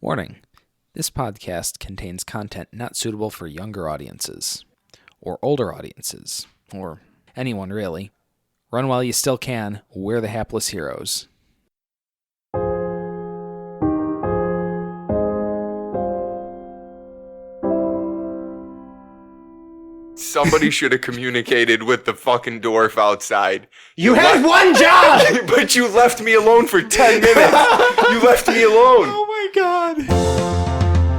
Warning: this podcast contains content not suitable for younger audiences, or older audiences, or anyone really. Run while you still can. We're the hapless heroes. Somebody should have communicated with the fucking dwarf outside. You had one job! But you left me alone for 10 minutes. You left me alone. Oh my god.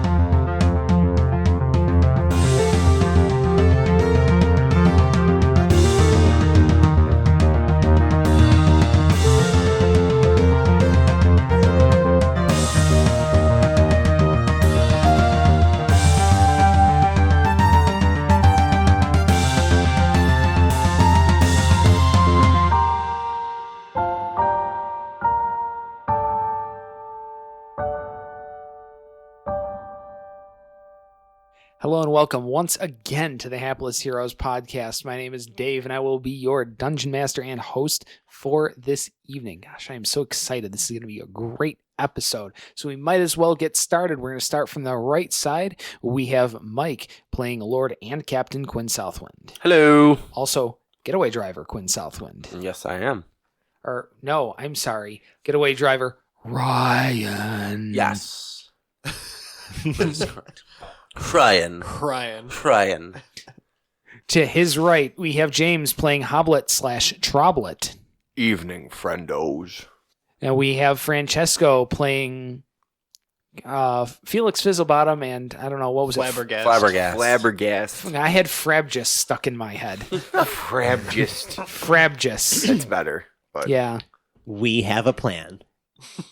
Hello and welcome once again to the Hapless Heroes podcast. My name is Dave and I will be your dungeon master and host for this evening. Gosh, I am so excited. This is going to be a great episode. So we might as well get started. We're going to start from the right side. We have Mike playing Lord and Captain Quinn Southwind. Hello. Also, Getaway Driver Quinn Southwind. Yes, I am. Or, no, I'm sorry. Getaway Driver Ryan. Yes. That's correct. Ryan. To his right, we have James playing Hobblet / Troblet. Evening, friendos. And we have Francesco playing Felix Fizzlebottom and I don't know, what was it? Flabbergast. I had Frabjus stuck in my head. Frabjus. That's better. But Yeah. We have a plan.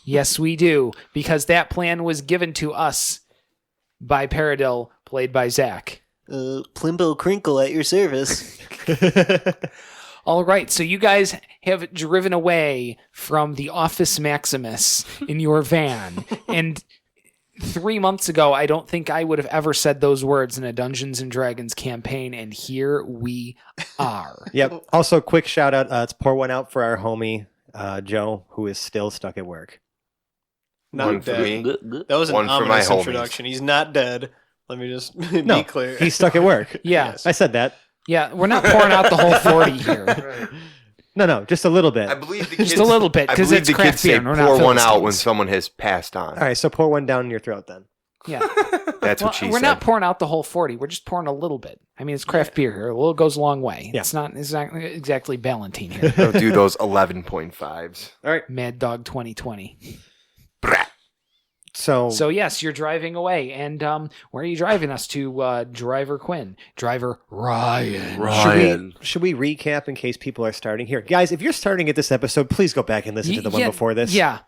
Yes, we do. Because that plan was given to us by Paradil, played by Zach. Plimbo Crinkle at your service. All right, so you guys have driven away from the Office Maximus in your van. And 3 months ago, I don't think I would have ever said those words in a Dungeons & Dragons campaign, and here we are. Yep. Also, quick shout out. Let's pour one out for our homie, Joe, who is still stuck at work. Not one for dead. me. That was an One for my ominous homies. introduction. He's not dead. Let me just No, be clear. he's stuck at work. Yeah, Yes. I said that. yeah, we're not pouring out the whole 40 here. No, just a little bit. I believe the kids, Just a little bit, I because believe it's the craft kids beer, say and we're not pour one out when Philistines. someone has passed on. All right, so pour one down your throat then. Yeah. That's Well, what she we're said. not pouring out the whole 40. We're just pouring a little bit. I mean, it's craft beer here. A little goes a long way. Yeah. It's not exactly Ballantine here. Don't do those 11.5s. All right. Mad Dog 2020. Brat. So yes, you're driving away. And where are you driving us to, Driver Quinn? Driver Ryan. should we recap in case people are starting here? Guys, if you're starting at this episode, please go back and listen to the one before this. Yeah.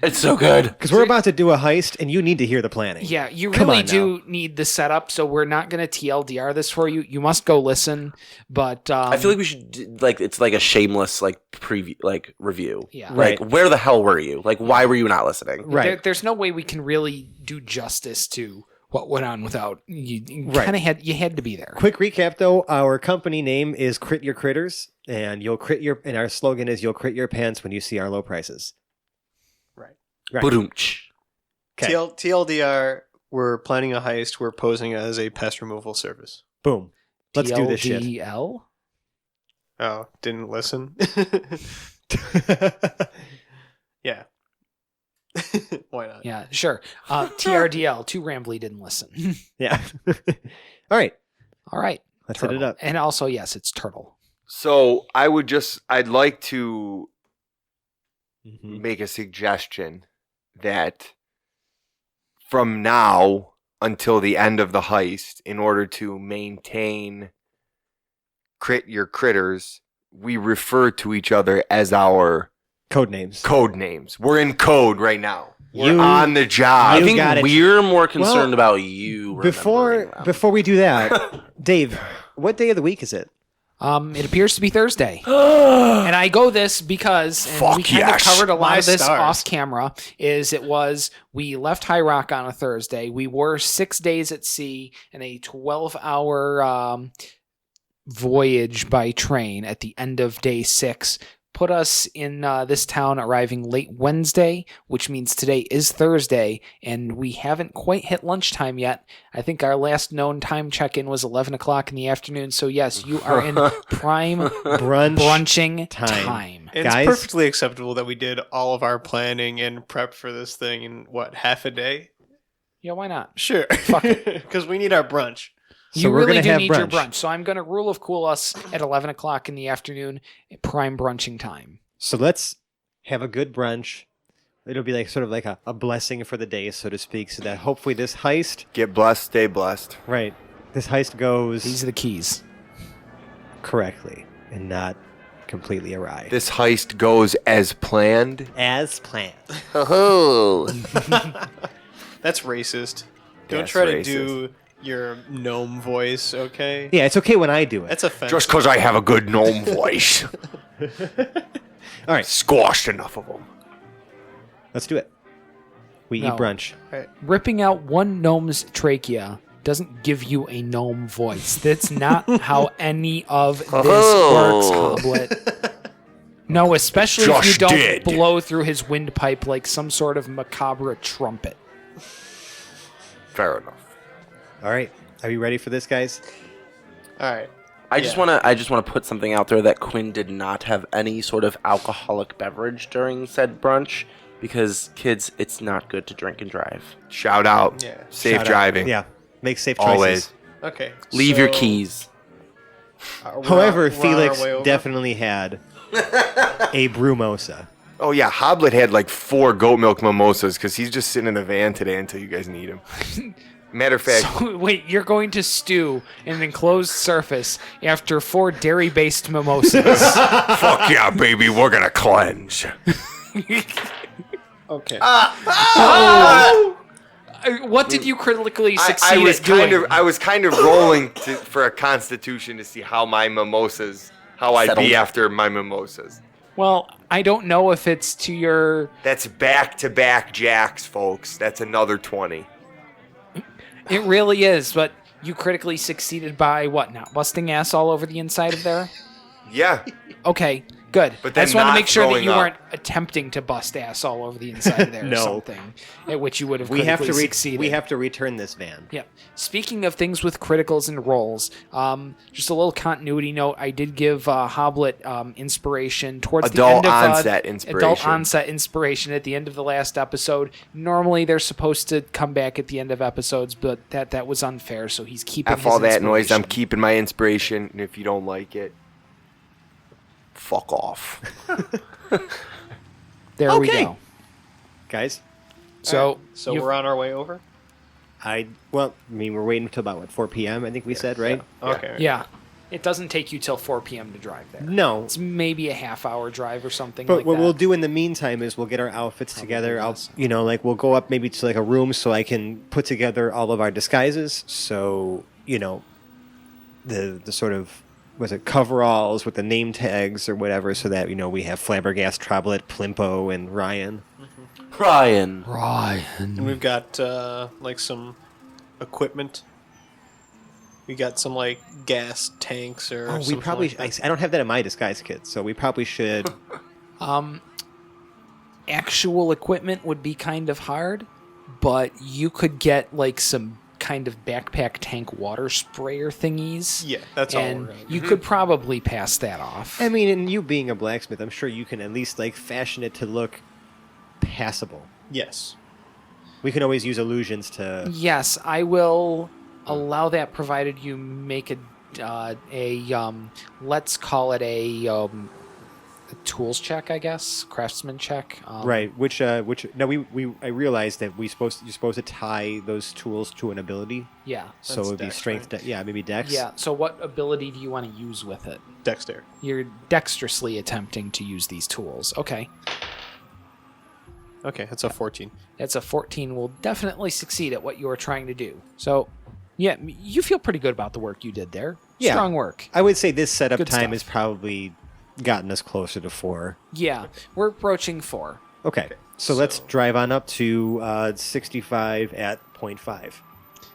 It's so good. Because we're about to do a heist, and you need to hear the planning. Yeah, you Come really on do need the setup, so we're not going to TLDR this for you. You must go listen, but... I feel like we should it's like a shameless preview review. Yeah. Like where the hell were you? Like why were you not listening? Right. There's no way we can really do justice to what went on without... You Right. kind of had to be there. Quick recap, though. Our company name is Crit Your Critters, and and our slogan is you'll crit your pants when you see our low prices. Right. Ba-doom-tsh. Okay. TLDR, we're planning a heist. We're posing as a pest removal service. Boom. Let's do this shit. TLDL? Oh, didn't listen? Yeah. Why not? Yeah, sure. TRDL, too rambly, didn't listen. Yeah. All right. All right. Let's Turtle. hit it up. And also, yes, it's Turtle. So I'd like to Mhm. make a suggestion that from now until the end of the heist, in order to maintain Crit Your Critters, we refer to each other as our Code names. code names. We're in code right now. We're You- on the job. I You think got it. we're more concerned Well, about you. Before remembering them. before we do that, Dave, what day of the week is it? It appears to be Thursday. And I go this because, and Fuck we kind of yes. covered a lot My of this stars. off camera, we left High Rock on a Thursday. We were 6 days at sea in a 12-hour voyage by train at the end of day 6. put us in this town arriving late Wednesday, which means today is Thursday, and we haven't quite hit lunchtime yet. I think our last known time check-in was 11 o'clock in the afternoon, so yes, you are in prime brunching time. It's Guys? perfectly acceptable that we did all of our planning and prep for this thing in, half a day? Yeah, why not? Sure. Fuck it. Because we need our brunch. So You we're really gonna do have need your brunch. brunch, so I'm going to rule of cool us at 11 o'clock in the afternoon, prime brunching time. So let's have a good brunch. It'll be like sort of like a blessing for the day, so to speak, so that hopefully this heist, Get blessed, stay blessed. right, this heist goes These are the keys. correctly and not completely awry. This heist goes as planned. As planned. Oh, That's racist. Don't That's try to racist. do your gnome voice, okay? Yeah, it's okay when I do it. That's offensive. Just because I have a good gnome voice. All right, Squashed enough of them. let's do it. We No. eat brunch. Ripping out one gnome's trachea doesn't give you a gnome voice. That's not how any of this works, Oh. Hobblet. No, especially if you Just don't did. blow through his windpipe like some sort of macabre trumpet. Fair enough. All right, are you ready for this, guys? All right. I just Yeah. wanna put something out there that Quinn did not have any sort of alcoholic beverage during said brunch because kids, it's not good to drink and drive. Shout out. Yeah. Safe Shout out. driving. Yeah, make safe choices. Always. Okay. Leave your so, keys. However, we're on our Felix way over. definitely had a brumosa. Oh, yeah. Hobblet had like 4 goat milk mimosas because he's just sitting in the van today until you guys need him. Matter of fact, So, wait, you're going to stew in an enclosed surface after 4 dairy-based mimosas. fuck yeah, baby. We're going to cleanse. Okay. What did you critically I succeed was at doing? I was kind of rolling for a constitution to see how my mimosas, how I'd Settled. be after my mimosas. Well, I don't know if it's to your... That's back-to-back jacks, folks. That's another 20. It really is, but you critically succeeded by what, not busting ass all over the inside of there? Yeah. Okay, good. But I then just want to not make sure that throwing you up. weren't attempting to bust ass all over the inside of there No. or something, at which you would have We have critically to succeeded. we have to return this van. Yeah. Speaking of things with criticals and rolls, just a little continuity note. I did give Hobblet inspiration towards Adult the end of onset inspiration. Adult onset inspiration at the end of the last episode. Normally they're supposed to come back at the end of episodes, but that was unfair. So he's keeping F his all that noise. I'm inspiration. keeping my inspiration, and if you don't like it, fuck off. There we Okay. go. Guys, So, So you've- we're on our way over? we're waiting until about 4 p.m. I think we said, right? Okay. yeah, it doesn't take you till 4 p.m. to drive there. No. It's maybe a half-hour drive or something But like what that. we'll do in the meantime is we'll get our outfits together. I'll, less. we'll go up maybe to like a room so I can put together all of our disguises. So, the sort of coveralls with the name tags or whatever, so that we have Flabbergast, Troblet, Plimpo, and Ryan. Ryan. And we've got like some equipment. We got some like gas tanks or Oh, we something probably. like that. I don't have that in my disguise kit, so we probably should. Actual equipment would be kind of hard, but you could get like some kind of backpack tank water sprayer thingies. Yeah, that's all and we're gonna you could probably pass that off. I mean, and you being a blacksmith, I'm sure you can at least fashion it to look passable. Yes. We can always use illusions to. Yes, I will allow that, provided you make a let's call it a tools check, I guess, craftsman check. Right. Which no, I realized that you're supposed to tie those tools to an ability. Yeah. So That's it would be dex, strength. right? Yeah, maybe dex. Yeah. So what ability do you want to use with it? Dexter. You're dexterously attempting to use these tools. Okay. Okay, that's a 14. That's a 14 will definitely succeed at what you are trying to do. So, yeah, you feel pretty good about the work you did there. Yeah. Strong work. I would say this setup Good time stuff. has probably gotten us closer to 4. Yeah, we're approaching 4. Okay. So let's drive on up to 65 at 0.5.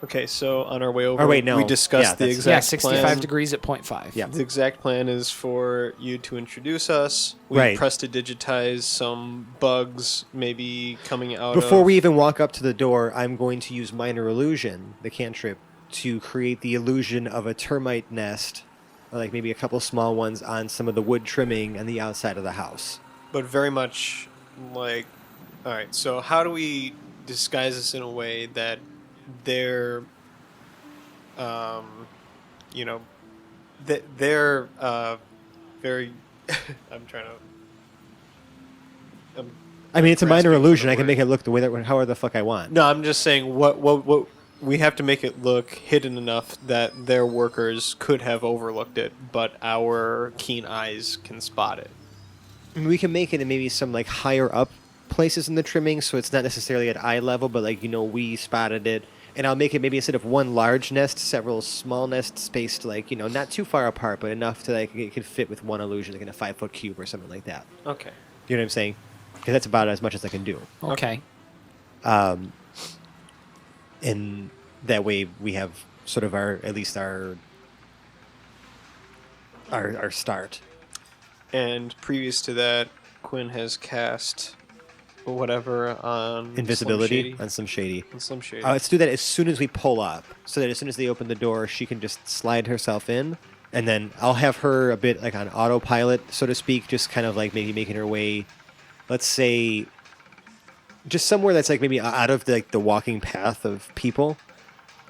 Okay, so on our way over, Or wait, no. we discussed Yeah, the that's- exact Yeah, 65 plan. degrees at 0.5. Yeah. The exact plan is for you to introduce us. We Right. press to digitize some bugs, maybe coming out Before of... we even walk up to the door, I'm going to use Minor Illusion, the cantrip, to create the illusion of a termite nest, or like maybe a couple small ones on some of the wood trimming on the outside of the house. But very much like... Alright, so how do we disguise this in a way that they're... you know... They're very... I'm trying to... I mean, it's a grasping minor for the illusion. I can word. make it look the way that however the fuck I want. No, I'm just saying what we have to make it look hidden enough that their workers could have overlooked it, but our keen eyes can spot it. I mean, we can make it in maybe some like higher up places in the trimming, so it's not necessarily at eye level, but like we spotted it. And I'll make it maybe instead of one large nest, several small nests spaced like not too far apart, but enough to like it could fit with one illusion, like in a 5-foot cube or something like that. Okay. You know what I'm saying? Because that's about as much as I can do. Okay. And that way we have sort of our start. And previous to that, Quinn has cast whatever on Invisibility on some shady. Slim Shady. Let's do that as soon as we pull up, so that as soon as they open the door, she can just slide herself in, and then I'll have her a bit like on autopilot, so to speak, just kind of like maybe making her way, let's say, just somewhere that's like maybe out of the walking path of people,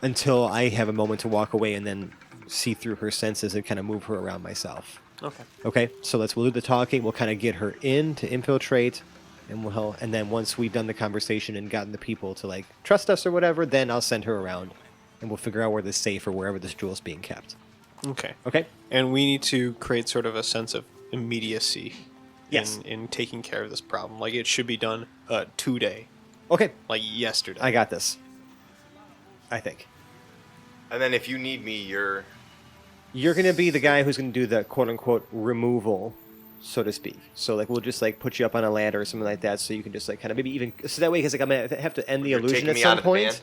until I have a moment to walk away and then see through her senses and kind of move her around myself. Okay. Okay, so we'll do the talking. We'll kind of get her in to infiltrate, and then once we've done the conversation and gotten the people to like trust us or whatever, then I'll send her around, and we'll figure out where this safe or wherever this jewel's being kept. Okay. Okay. And we need to create sort of a sense of immediacy Yes. in taking care of this problem. Like it should be done today, Okay. like yesterday. I got this. I think And then if you need me, you're gonna be the guy who's gonna do the quote unquote removal, so to speak. So like we'll just like put you up on a ladder or something like that, so you can just like kind of maybe even so that way because like I'm gonna have to end the You're illusion taking at me some out of the point. van?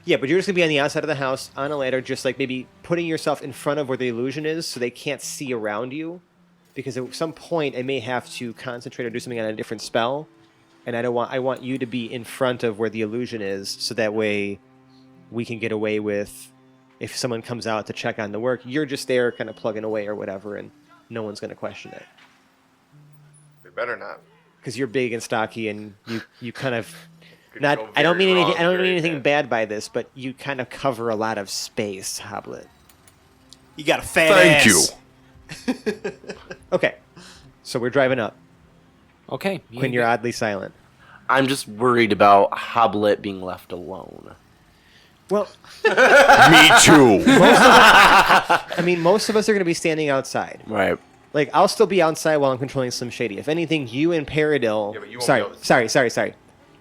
Yeah, but you're just gonna be on the outside of the house on a ladder, just like maybe putting yourself in front of where the illusion is, so they can't see around you. Because at some point I may have to concentrate or do something on a different spell, and I want you to be in front of where the illusion is, so that way we can get away with if someone comes out to check on the work, you're just there kind of plugging away or whatever, and no one's going to question it. They better not. Because you're big and stocky, and you kind of Could not. go I don't very mean anything. wrong I don't mean very anything fast. bad by this, but you kind of cover a lot of space, Hobblet. You got a fat Thank ass. you. Okay, so we're driving up. Okay. Quinn, you're oddly silent. I'm just worried about Hobblet being left alone. Well, Me too. I mean, most of us are going to be standing outside. Right. Like, I'll still be outside while I'm controlling Slim Shady. If anything, you and Paradil... Yeah, but you won't be able to- Sorry.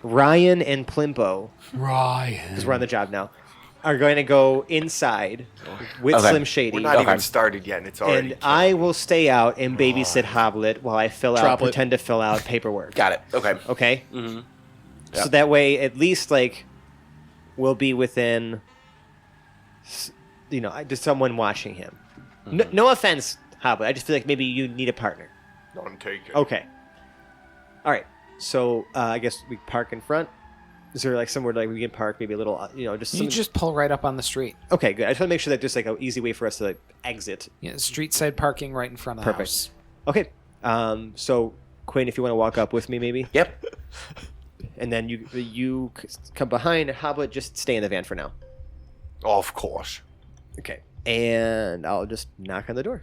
Ryan and Plimpo, Ryan. because we're on the job now, are going to go inside with Okay. Slim Shady. We're not Okay. even started yet, and it's already. And I will stay out and babysit Hobblet while I Droplet. pretend to fill out paperwork. Got it. Okay. Okay? Mm-hmm. So Yeah. that way, at least, like, we'll be within, just someone watching him. No offense, Hobblet. I just feel like maybe you need a partner. Don't take it. Okay. All right. So I guess we park in front. Is there like somewhere like we can park? Maybe a little, just. You Some... just pull right up on the street. Okay, good. I just want to make sure that there's like an easy way for us to like, exit. Yeah, street side parking right in front of the Perfect. house. Okay. So Quinn, if you want to walk up with me, maybe, Yep. and then you come behind. Hobblet, just stay in the van for now. Of course. Okay. And I'll just knock on the door.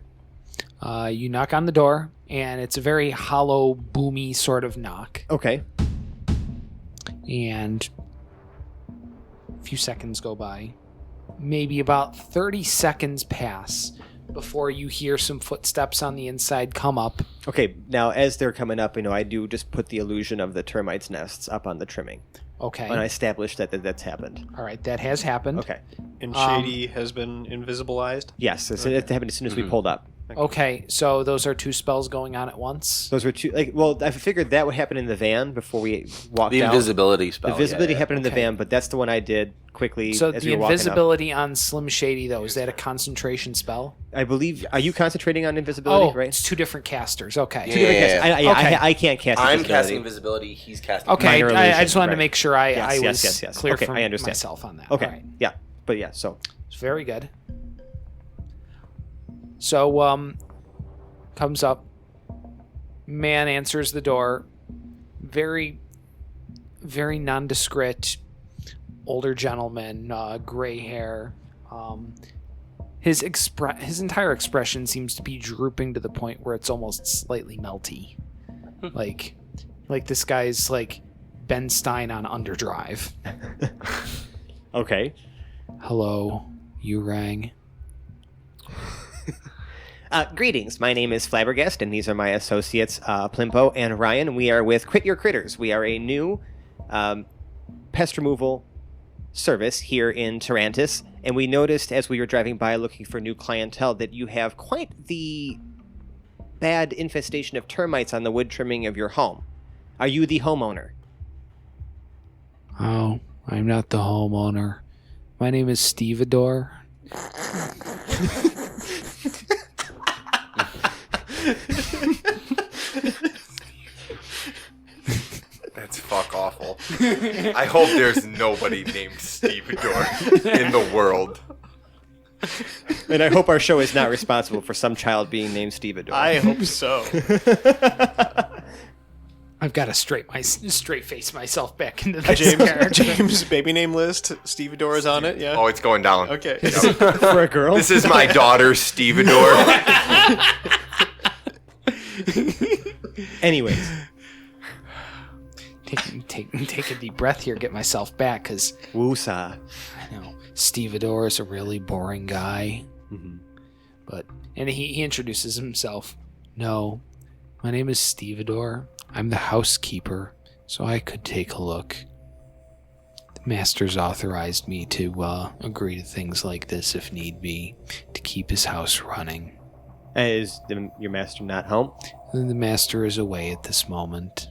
You knock on the door, and it's a very hollow, boomy sort of knock. Okay. And a few seconds go by. Maybe about 30 seconds pass before you hear some footsteps on the inside come up. Okay. Now, as they're coming up, I do just put the illusion of the termites' nests up on the trimming, Okay. and I establish that that's happened. All right, that has happened. Okay. And Shady has been invisibilized. Yes, it happened as soon as we pulled up. Okay, so those are 2 spells going on at once. Those were 2. I figured that would happen in the van before we walked The out. invisibility spell. The visibility yeah. happened in the Okay. van, but that's the one I did quickly So as the we were walking up. invisibility on Slim Shady, though, is that a concentration spell? I believe. Are you concentrating on invisibility? Oh, right. it's 2 different casters. Okay. Yeah. Two different casts. Okay. I can't cast. I'm invisibility. casting invisibility. He's casting. Okay, Minor I illusion, just wanted to right. make sure I Yes, was yes. clear Okay, for I understand. myself on that. Okay. All right. Yeah. But yeah. So It's very good. So, comes up. Man answers the door. Very, very nondescript. Older gentleman, gray hair. His entire expression seems to be drooping to the point where it's almost slightly melty. like this guy's like Ben Stein on Underdrive. okay. Hello, you rang. Greetings. My name is Flabbergast, and these are my associates, Plimpo and Ryan. We are with Quit Your Critters. We are a new pest removal service here in Tarantis, and we noticed as we were driving by looking for new clientele that you have quite the bad infestation of termites on the wood trimming of your home. Are you the homeowner? Oh, I'm not the homeowner. My name is Stevedore. That's fuck awful. I hope there's nobody named Stevedore in the world. And I hope our show is not responsible for some child being named Stevedore. I hope so. I've got to straight face myself back into this character. James' baby name list. Stevedore is on it. Yeah. Oh, it's going down. Okay. For a girl? This is my daughter, Stevedore. Anyways. Take a deep breath here, get myself back, because Woosa. I know Stevedore is a really boring guy. Mm-hmm. And he introduces himself. No, my name is Stevedore. I'm the housekeeper, so I could take a look. The master's authorized me to agree to things like this if need be, to keep his house running. Is your master not home? And the master is away at this moment.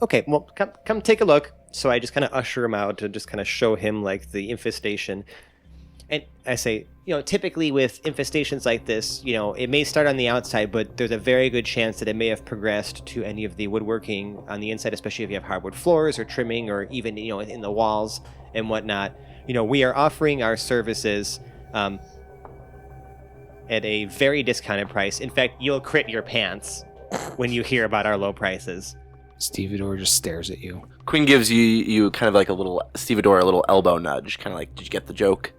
Okay, well, come take a look. So I just kind of usher him out to just kind of show him like the infestation. And I say, typically with infestations like this, it may start on the outside, but there's a very good chance that it may have progressed to any of the woodworking on the inside, especially if you have hardwood floors or trimming or even, in the walls and whatnot. We are offering our services at a very discounted price. In fact, you'll crit your pants when you hear about our low prices. Stevedore just stares at you. Quinn gives you kind of like a little Stevedore, a little elbow nudge, kind of like, did you get the joke?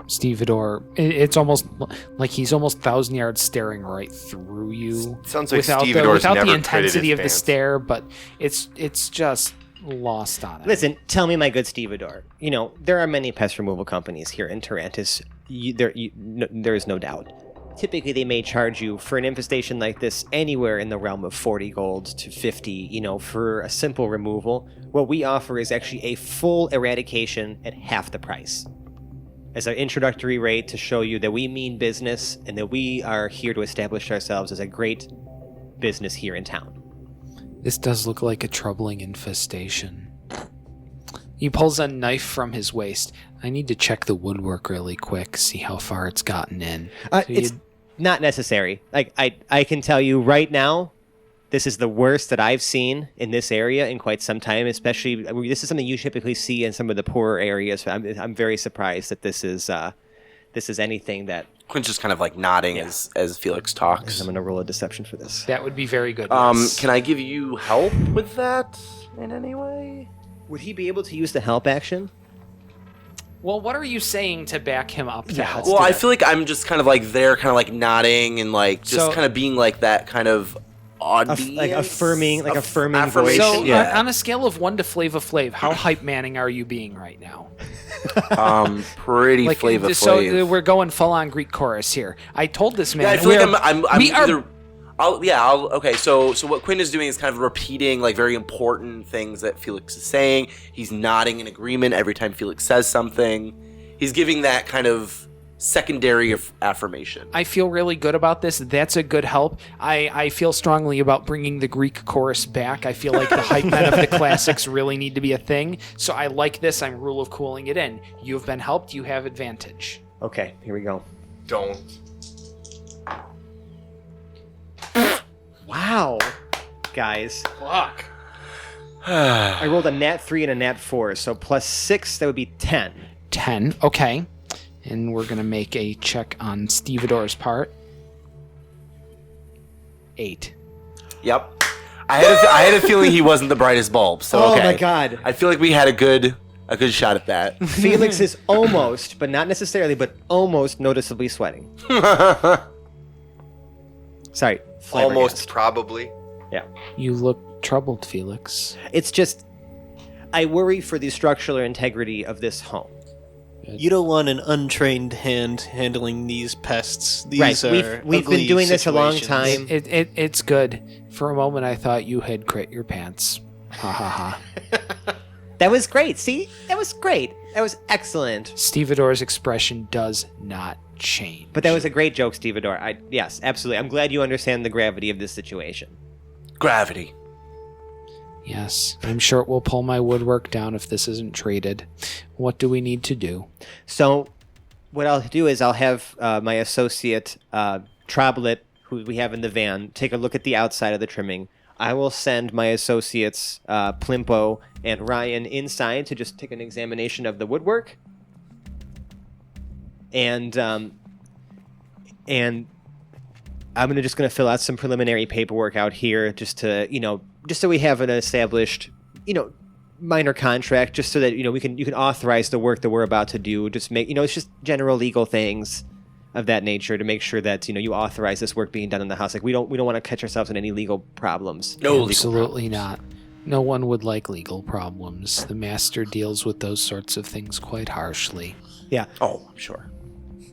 Stevedore, it's almost like he's almost 1,000 yards staring right through you. Sounds like without Stevedore's the never critted intensity his of the pants. stare, but it's just lost on it. Listen, tell me, my good Stevedore. There are many pest removal companies here in Tarantis. There is no doubt. Typically, they may charge you for an infestation like this anywhere in the realm of 40 gold to 50, for a simple removal. What we offer is actually a full eradication at half the price. As an introductory rate to show you that we mean business and that we are here to establish ourselves as a great business here in town. This does look like a troubling infestation. He pulls a knife from his waist. I need to check the woodwork really quick, see how far it's gotten in. It's not necessary. I can tell you right now, this is the worst that I've seen in this area in quite some time. Especially, this is something you typically see in some of the poorer areas. I'm very surprised that this is anything that. Quinn's just kind of like nodding as Felix talks. I'm gonna roll a deception for this. That would be very good. Yes. Can I give you help with that in any way? Would he be able to use the help action? Well, what are you saying to back him up? Yeah, Well, I feel like I'm just kind of like there, kind of like nodding and like just kind of being like that kind of audience, affirming voice. affirmation. So Yeah. on a scale of 1 to Flava Flav, how hype manning are you being right now? Pretty Flava So Flav. we're going full on Greek chorus here. I told this man. Yeah, I feel like we are. Okay, so what Quinn is doing is kind of repeating like very important things that Felix is saying. He's nodding in agreement every time Felix says something. He's giving that kind of secondary affirmation. I feel really good about this. That's a good help. I feel strongly about bringing the Greek chorus back. I feel like the hype men of the classics really need to be a thing. So I like this. I'm rule of cooling it in. You have been helped. You have advantage. Okay, here we go. Don't. Wow, guys. Fuck. I rolled a nat 3 and a nat 4, so plus 6, that would be 10. 10. Okay. And we're going to make a check on Stevedore's part. 8. Yep. I had a feeling he wasn't the brightest bulb. So Oh okay. my god. I feel like we had a good shot at that. Felix is almost, but not necessarily, but almost noticeably sweating. Sorry. Almost flabbergasted. probably. Yeah. You look troubled, Felix. It's just, I worry for the structural integrity of this home. You don't want an untrained hand handling these pests. These Right, are we've been ugly doing this a long situations. time. It's good. For a moment, I thought you had crit your pants. Ha ha ha. That was great. See? That was great. That was excellent. Stevedore's expression does not change. But that was a great joke, Stevedore. Yes, absolutely. I'm glad you understand the gravity of this situation. Gravity. Yes, I'm sure it will pull my woodwork down if this isn't treated. What do we need to do? So, what I'll do is I'll have my associate, Hobblet, who we have in the van, take a look at the outside of the trimming. I will send my associates, Plimpo and Ryan, inside to just take an examination of the woodwork. And I'm just gonna fill out some preliminary paperwork out here, just to just so we have an established, minor contract, just so that you can authorize the work that we're about to do. Just make it's just general legal things of that nature to make sure that you authorize this work being done in the house. Like we don't want to catch ourselves in any legal problems. No legal Absolutely problems. not. No one would like legal problems. The master deals with those sorts of things quite harshly. Yeah. Oh, I'm sure.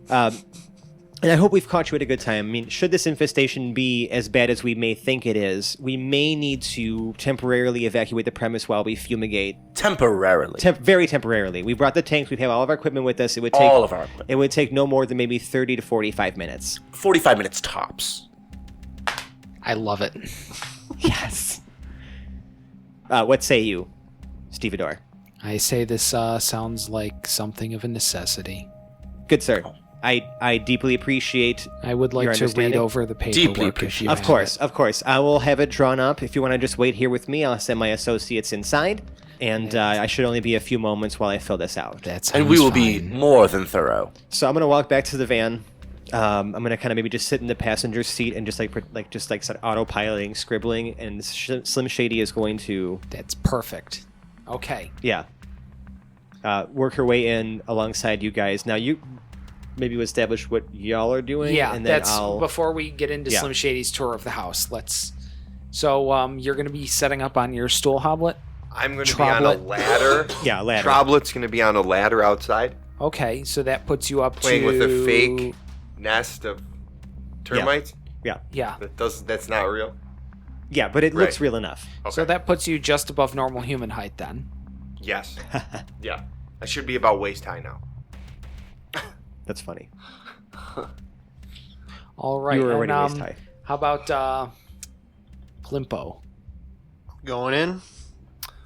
And I hope we've caught you at a good time. I mean, should this infestation be as bad as we may think it is, we may need to temporarily evacuate the premise while we fumigate. Temporarily. Very temporarily. We brought the tanks. We have all of our equipment with us. It would take All of our equipment. It would take no more than maybe 30 to 45 minutes. 45 minutes tops. I love it. Yes. What say you, Stevedore? I say this sounds like something of a necessity. Good sir. I deeply appreciate. I would like Your to read understanding? over the Deeply paperwork. If appreciate you Of have course, it. of course. I will have it drawn up. If you want to just wait here with me, I'll send my associates inside, and I should only be a few moments while I fill this out. That And we sounds will be fine. more than thorough. So I'm gonna walk back to the van. I'm gonna kind of maybe just sit in the passenger seat and just start autopiloting, scribbling, and Slim Shady is going to That's perfect. Okay. work her way in alongside you guys. Now you maybe establish what y'all are doing. Yeah, and then that's I'll. before we get into Yeah. Slim Shady's tour of the house. So you're going to be setting up on your stool, Hobblet? I'm going to be on a Troblet. ladder. Yeah, ladder. Troblet's going to be on a ladder outside, Okay, so that puts you up playing to... with a fake nest of termites. Yeah. That's not real. Yeah, but it Right. looks real enough. Okay. So that puts you just above normal human height then. Yes. Yeah. I should be about waist high now. That's funny. All right. You were already and, waist high. How about Plimpo? Going in.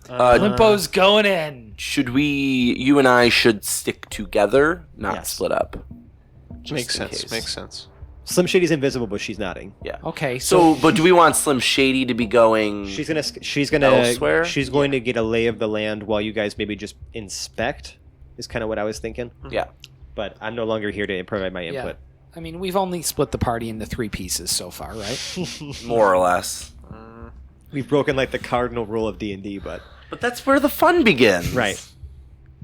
Plimpo's going in. You and I should stick together, not Yes. Oh, split up. Just Makes in sense. case. Makes sense. Slim Shady's invisible, but she's nodding. Yeah. Okay, So, but do we want Slim Shady to be going? She's gonna Elsewhere? she's going to get a lay of the land while you guys maybe just inspect. Is kind of what I was thinking. Yeah. But I'm no longer here to provide my Yeah. input. I mean, we've only split the party into 3 pieces so far, right? More or less. We've broken like the cardinal rule of D&D, but But that's where the fun begins. right.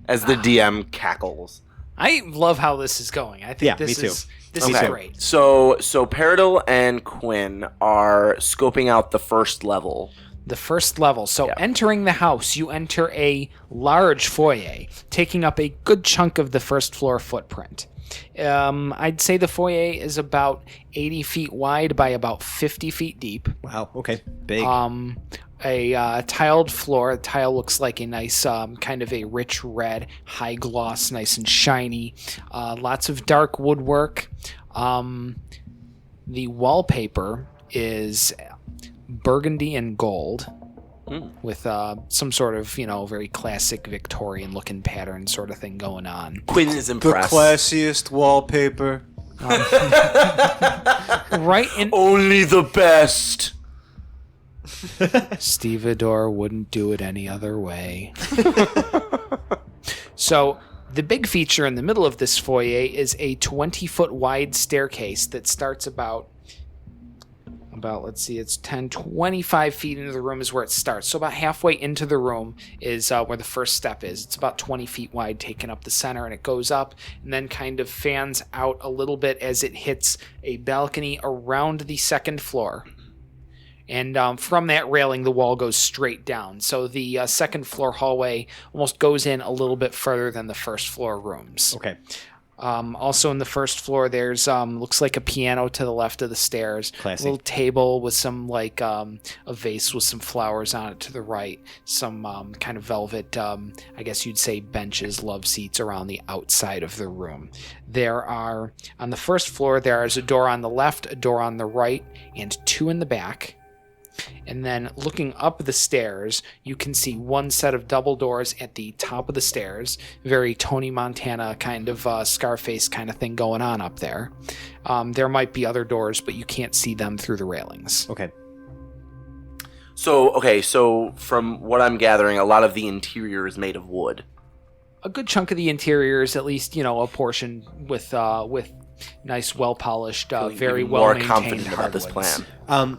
As the DM cackles. I love how this is going. I think Yeah, this me too. is this is great. So Peridot and Quinn are scoping out the first level the first level. So Yeah. entering the house, you enter a large foyer, taking up a good chunk of the first floor footprint. I'd say the foyer is about 80 feet wide by about 50 feet deep. Wow. Okay. Big. A tiled floor. The tile looks like a nice kind of a rich red, high gloss, nice and shiny. Lots of dark woodwork. The wallpaper is burgundy and gold with some sort of, very classic Victorian looking pattern sort of thing going on. Quinn is The impressed. classiest wallpaper. Right in Only the best. Stevedore wouldn't do it any other way. So the big feature in the middle of this foyer is a 20-foot wide staircase that starts about let's see, it's 25 feet into the room is where it starts. So about halfway into the room is where the first step is. It's about 20 feet wide, taking up the center, and it goes up and then kind of fans out a little bit as it hits a balcony around the second floor. And from that railing, the wall goes straight down. So the second floor hallway almost goes in a little bit further than the first floor rooms. Okay. Also in the first floor, there's looks like a piano to the left of the stairs. Classy. A little table with some a vase with some flowers on it to the right. Some kind of velvet, I guess you'd say benches, love seats around the outside of the room. There are, on the first floor, there is a door on the left, a door on the right, and two in the back. And then looking up the stairs, you can see one set of double doors at the top of the stairs. Very Tony Montana kind of Scarface kind of thing going on up there. There might be other doors, but you can't see them through the railings. Okay. So from what I'm gathering, a lot of the interior is made of wood. A good chunk of the interior is at least, a portion with nice, well-polished, very Even more well-maintained confident about this hardwoods. plan.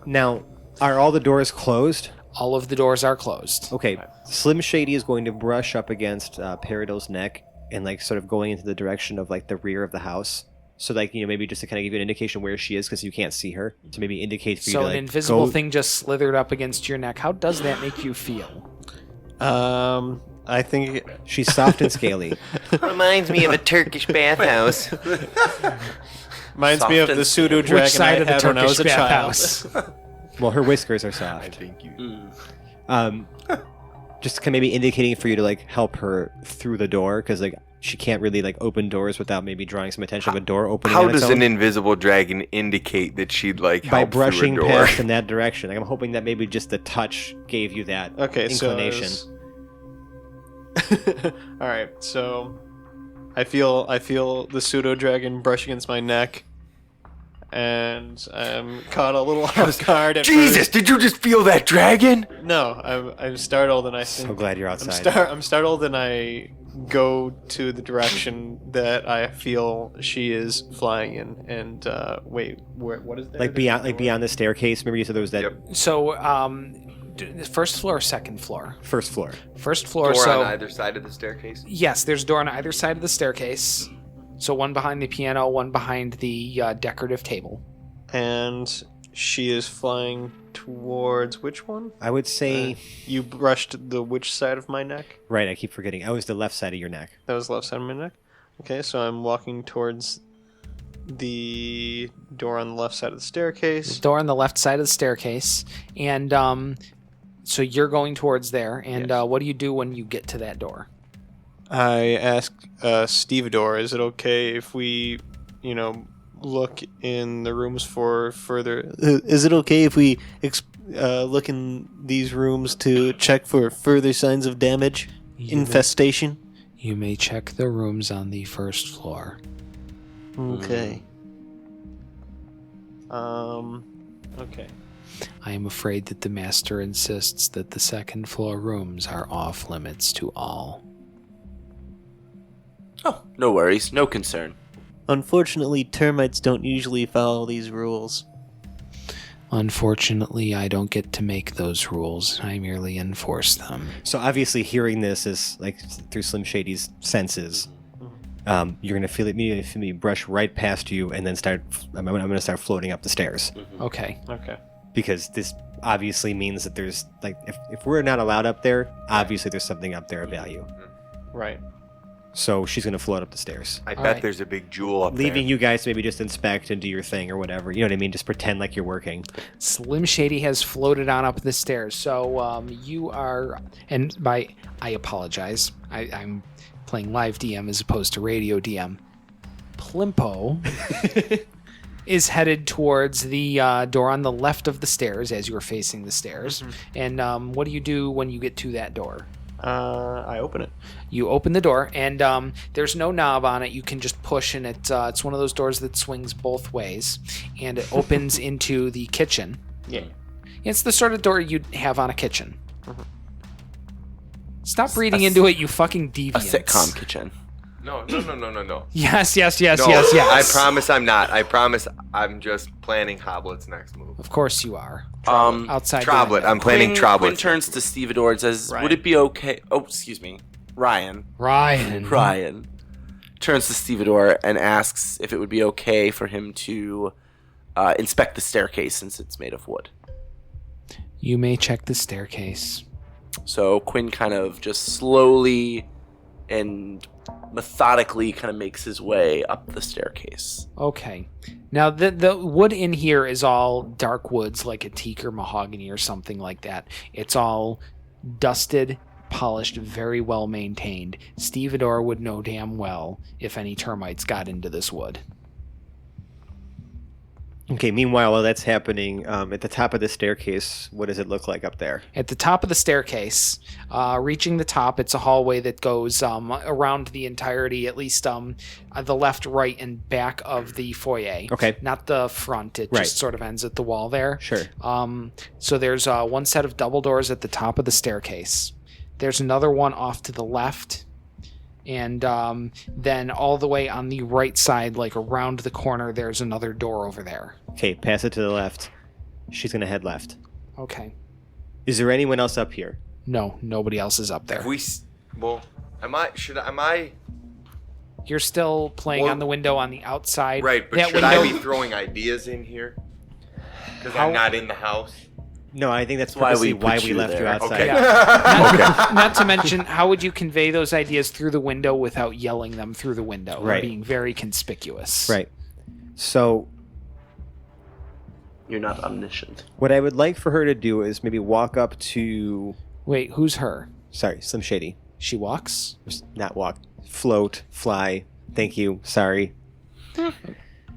Now, are all the doors closed? All of the doors are closed. Okay. Slim Shady is going to brush up against Peridot's neck and sort of going into the direction of the rear of the house. So maybe just to kind of give you an indication where she is because you can't see her. To maybe indicate for you So to an invisible go... thing just slithered up against your neck. How does that make you feel? I think She's soft and scaly. Reminds me of a Turkish bathhouse. reminds me of the pseudo dragon Which side I of the had when I was Turkish a child. bathhouse? Well, her whiskers are soft. Thank you. Just kind of maybe indicating for you to help her through the door because she can't really open doors without maybe drawing some attention of a door opening. How on its does own. an invisible dragon indicate that she'd By help brushing through a door? past in that direction. I'm hoping that maybe just the touch gave you that Okay, inclination. All right, so I feel the pseudo dragon brush against my neck, and I'm caught a little off guard. At Jesus, first. did you just feel that dragon? No, I'm startled, and I So think glad you're outside. I'm startled, and I go to the direction that I feel she is flying in. And wait, what is there? beyond the staircase. Remember you said there was that Yep. So, first floor or second floor? first floor. First floor. Door so on either side of the staircase? yes, there's a door on either side of the staircase. So one behind the piano, one behind the decorative table. And she is flying towards which one? I would say You brushed the which side of my neck? right. I keep forgetting. I was the left side of your neck. That was the left side of my neck. Okay, so I'm walking towards the door on the left side of the staircase. Door on the left side of the staircase, and so you're going towards there. And Yes. what do you do when you get to that door? I asked Stevedore, is it okay if we, look in the rooms for further... is it okay if we look in these rooms to check for further signs of damage? Infestation? You may check the rooms on the first floor. Okay. Okay. I am afraid that the master insists that the second floor rooms are off limits to all. Oh, no worries, no concern. Unfortunately, termites don't usually follow these rules. Unfortunately, I don't get to make those rules. I merely enforce them. So obviously, hearing this is through Slim Shady's senses. You're gonna feel it immediately brush right past you, and then start. I'm gonna start floating up the stairs Okay. Okay. because this obviously means that there's like if we're not allowed up there, obviously there's something up there of value. Right. So she's gonna float up the stairs, I All bet right. there's a big jewel up leaving there. you guys to maybe just inspect and do your thing or whatever. You know what I mean? Just pretend like you're working. Slim Shady has floated on up the stairs. So you are, and I apologize. I'm playing live DM as opposed to radio DM. Plimpo is headed towards the door on the left of the stairs as you are facing the stairs. And what do you do when you get to that door? I open it. You open the door, and there's no knob on it. You can just push, and it's one of those doors that swings both ways, and it opens into the kitchen. Yeah. It's the sort of door you'd have on a kitchen. Stop reading into it, you fucking A deviants. sitcom kitchen. No. Yes. No, Yes. I promise I'm not. I promise I'm just planning Hobblet's next move. Of course you are. Um, Outside the Troblet. window. I'm planning Troblet. Quinn turns to Stevedore and says, Ryan. "Would it be okay?" Oh, excuse me, Ryan. Ryan turns to Stevedore and asks if it would be okay for him to inspect the staircase since it's made of wood. You may check the staircase. So Quinn kind of just slowly and methodically kind of makes his way up the staircase. Okay. Now, the wood in here is all dark woods, like a teak or mahogany or something like that. It's all dusted, polished, very well maintained. Stevedore would know damn well if any termites got into this wood. Okay. Meanwhile, while that's happening, at the top of the staircase, what does it look like up there? At the top of the staircase, reaching the top, it's a hallway that goes around the entirety, at least the left, right, and back of the foyer. Okay. Not the front. It Right. just sort of ends at the wall there. Sure. So there's one set of double doors at the top of the staircase. There's another one off to the left. And then all the way on the right side, like around the corner, there's another door over there. Okay. Pass it to the left. She's gonna head left. Okay. Is there anyone else up here? No, nobody else is up there. If we, well, am I You're still playing Well- on the window on the outside. right? But That should I window- be throwing ideas in here? Because How- I'm not in the house. No, I think that's Why purposely we why put we you left you there. outside. Okay. Not to mention, how would you convey those ideas through the window without yelling them through the window? Or Right. being very conspicuous. Right. So You're not omniscient. what I would like for her to do is maybe walk up to, Wait, who's her? sorry, Slim Shady. She walks? Just not walk, float, fly. Thank you. Sorry.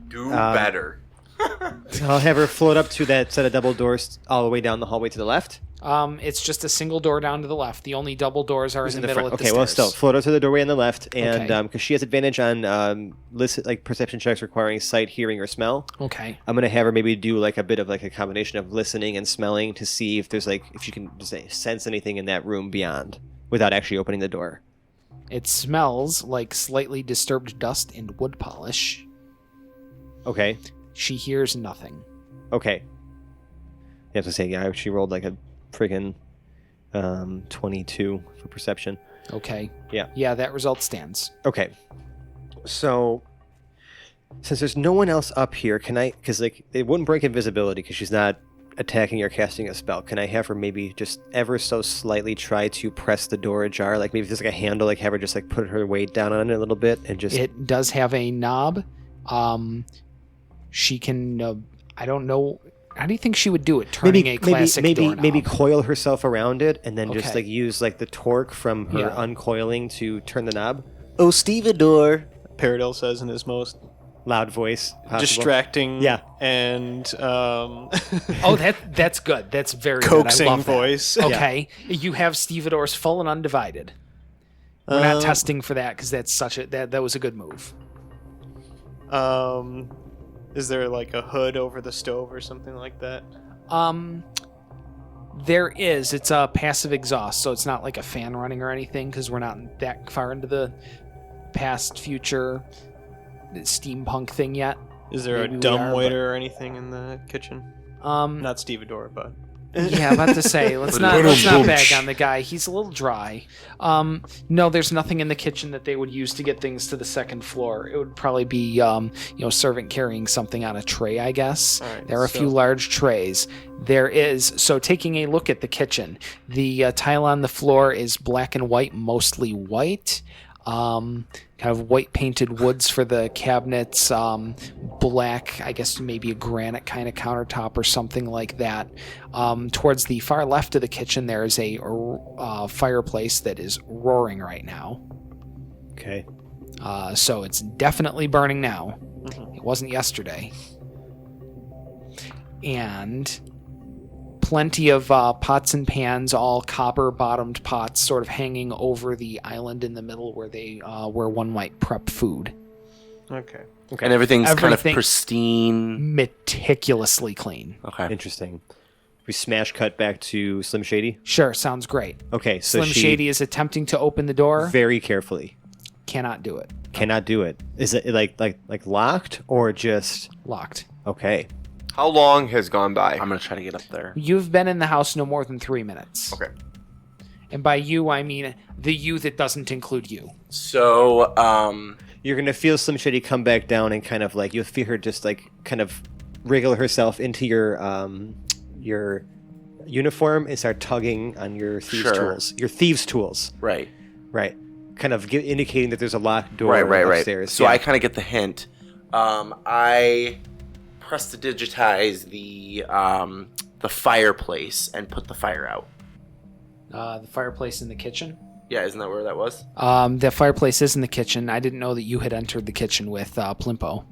Do better. I'll have her float up to that set of double doors all the way down the hallway to the left. It's just a single door down to the left. The only double doors are in the middle front. of the Okay, well, still stairs. float up to the doorway on the left, and Okay. because she has advantage on like perception checks requiring sight, hearing, or smell. Okay. I'm gonna have her maybe do like a bit of like a combination of listening and smelling to see if there's like if she can just sense anything in that room beyond without actually opening the door. It smells like slightly disturbed dust and wood polish. Okay. She hears nothing. Okay. You have to say, yeah, she rolled like a friggin' 22 for perception. Okay. Yeah. Yeah, that result stands. Okay. So, since there's no one else up here, can I, because like it wouldn't break invisibility because she's not attacking or casting a spell. Can I have her maybe just ever so slightly try to press the door ajar? Like maybe if there's like a handle, like have her just like put her weight down on it a little bit and just. It does have a knob. She can, I don't know. How do you think she would do it? Turning a classic doorknob. maybe coil herself around it and then just Okay. like use like the torque from her Yeah. uncoiling to turn the knob. Oh, Stevedore, Paradil says in his most Loud voice. Possible. distracting Yeah. and Oh, that's good. That's very coaxing good. I love that. voice. Okay, you have Stevedore's full and undivided. We're not Um, testing for that because that's such a that was a good move. Is there like a hood over the stove or something like that? There is. It's a passive exhaust, so it's not like a fan running or anything because we're not that far into the past, future, steampunk thing yet. Is there Maybe a we dumb are, but- waiter or anything in the kitchen? Not Stevedore, but Yeah, about to say, let's not bag on the guy. He's a little dry. No, there's nothing in the kitchen that they would use to get things to the second floor. It would probably be, servant carrying something on a tray, I guess. All right, There are a few large trays. There is, so taking a look at the kitchen, the tile on the floor is black and white, mostly white. Kind of white painted woods for the cabinets, black, I guess maybe a granite kind of countertop or something like that. Towards the far left of the kitchen, there is a fireplace that is roaring right now. Okay. So it's definitely burning now. Mhm. It wasn't yesterday. And plenty of pots and pans, all copper-bottomed pots, sort of hanging over the island in the middle where one might prep food. Okay. And everything's kind of Everything- pristine. Meticulously clean. Okay. Interesting. We smash cut back to Slim Shady. Sure, sounds great. Okay, so Slim she Shady is attempting to open the door. very carefully Cannot do it. cannot do it. Is it like locked or just Locked. okay? How long has gone by? I'm going to try to get up there. You've been in the house no more than 3 minutes. Okay. And by you, I mean the you that doesn't include you. So, You're gonna feel Slim Shady come back down and kind of like you'll feel her just like kind of wriggle herself into your uniform and start tugging on your thieves' Sure. tools. Your thieves' tools, right. right? Kind of indicating that there's a locked door Right. upstairs. So yeah. I kind of get the hint. I press to digitize the fireplace and put the fire out. The fireplace in the kitchen. Yeah, isn't that where that was? The fireplace is in the kitchen. I didn't know that you had entered the kitchen with Plimpo.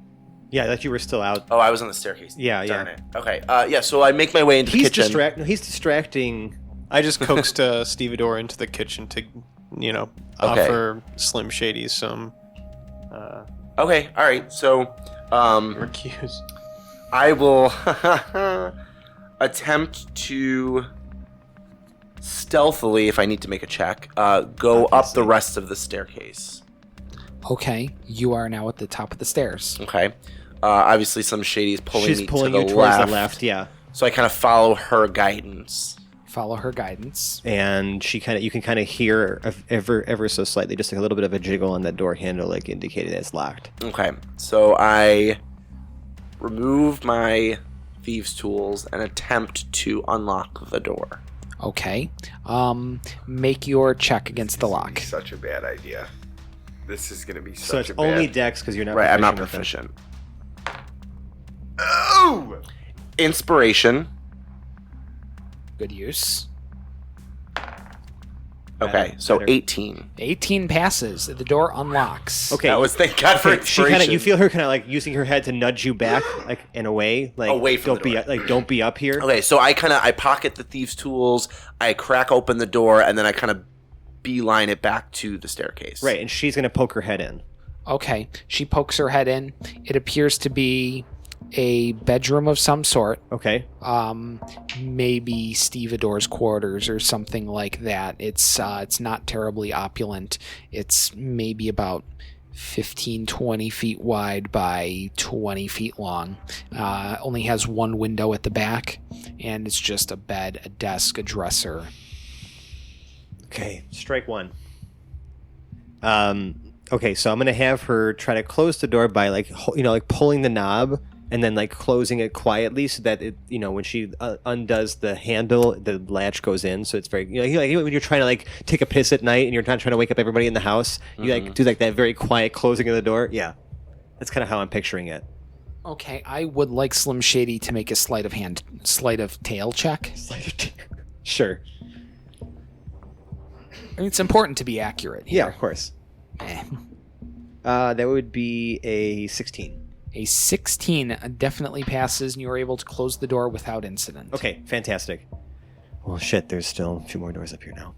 Yeah, that you were still out. Oh, I was on the staircase. Yeah, Darn yeah. it. Okay. Yeah. So I make my way into the He's kitchen. He's distracting. I just coaxed Stevedore into the kitchen to, Okay. offer Slim Shady some Okay. All right. So, recuse. I will attempt to stealthily, if I need to make a check, go up the Obviously. rest of the staircase. Okay, you are now at the top of the stairs. Okay. Obviously, some shady is pulling She's me pulling to you the towards left. the left. Yeah, So I kind of follow her guidance. Follow her guidance. and you can kind of hear ever so slightly, just like a little bit of a jiggle on that door handle, like indicating that it's locked. Okay. So I remove my thieves' tools and attempt to unlock the door. Okay. Make your check against the lock. Such a bad idea. This is gonna be such So it's a bad. only Dex because you're not Right. I'm not with them. proficient. Oh! Inspiration. Good use. Okay. So Better. 18. 18 passes. The door unlocks. Okay, That was thank God for okay, she kind inspiration. of you feel her kind of like using her head to nudge you back, like in a way, like Away from don't the be door. like don't be up here. Okay, so I pocket the thieves' tools, I crack open the door, and then I kind of beeline it back to the staircase. Right, and she's gonna poke her head in. Okay. She pokes her head in. It appears to be a bedroom of some sort. Okay, Maybe Stevedore's quarters or something like that. It's not terribly opulent. It's maybe about 15, 20 feet wide by 20 feet long. Only has one window at the back, and it's just a bed, a desk, a dresser. okay, strike one. Okay, so I'm gonna have her try to close the door by like like pulling the knob and then like closing it quietly so that it when she undoes the handle, the latch goes in. So it's very like when you're trying to like take a piss at night and you're not trying to wake up everybody in the house, you like do like that very quiet closing of the door. Yeah, that's kind of how I'm picturing it. Okay, I would like Slim Shady to make a sleight of tail check. Sure. I mean, it's important to be accurate Yeah, here. of course. Eh. That would be a 16. A 16 definitely passes, and you are able to close the door without incident. Okay, fantastic. Well, shit, there's still a few more doors up here now.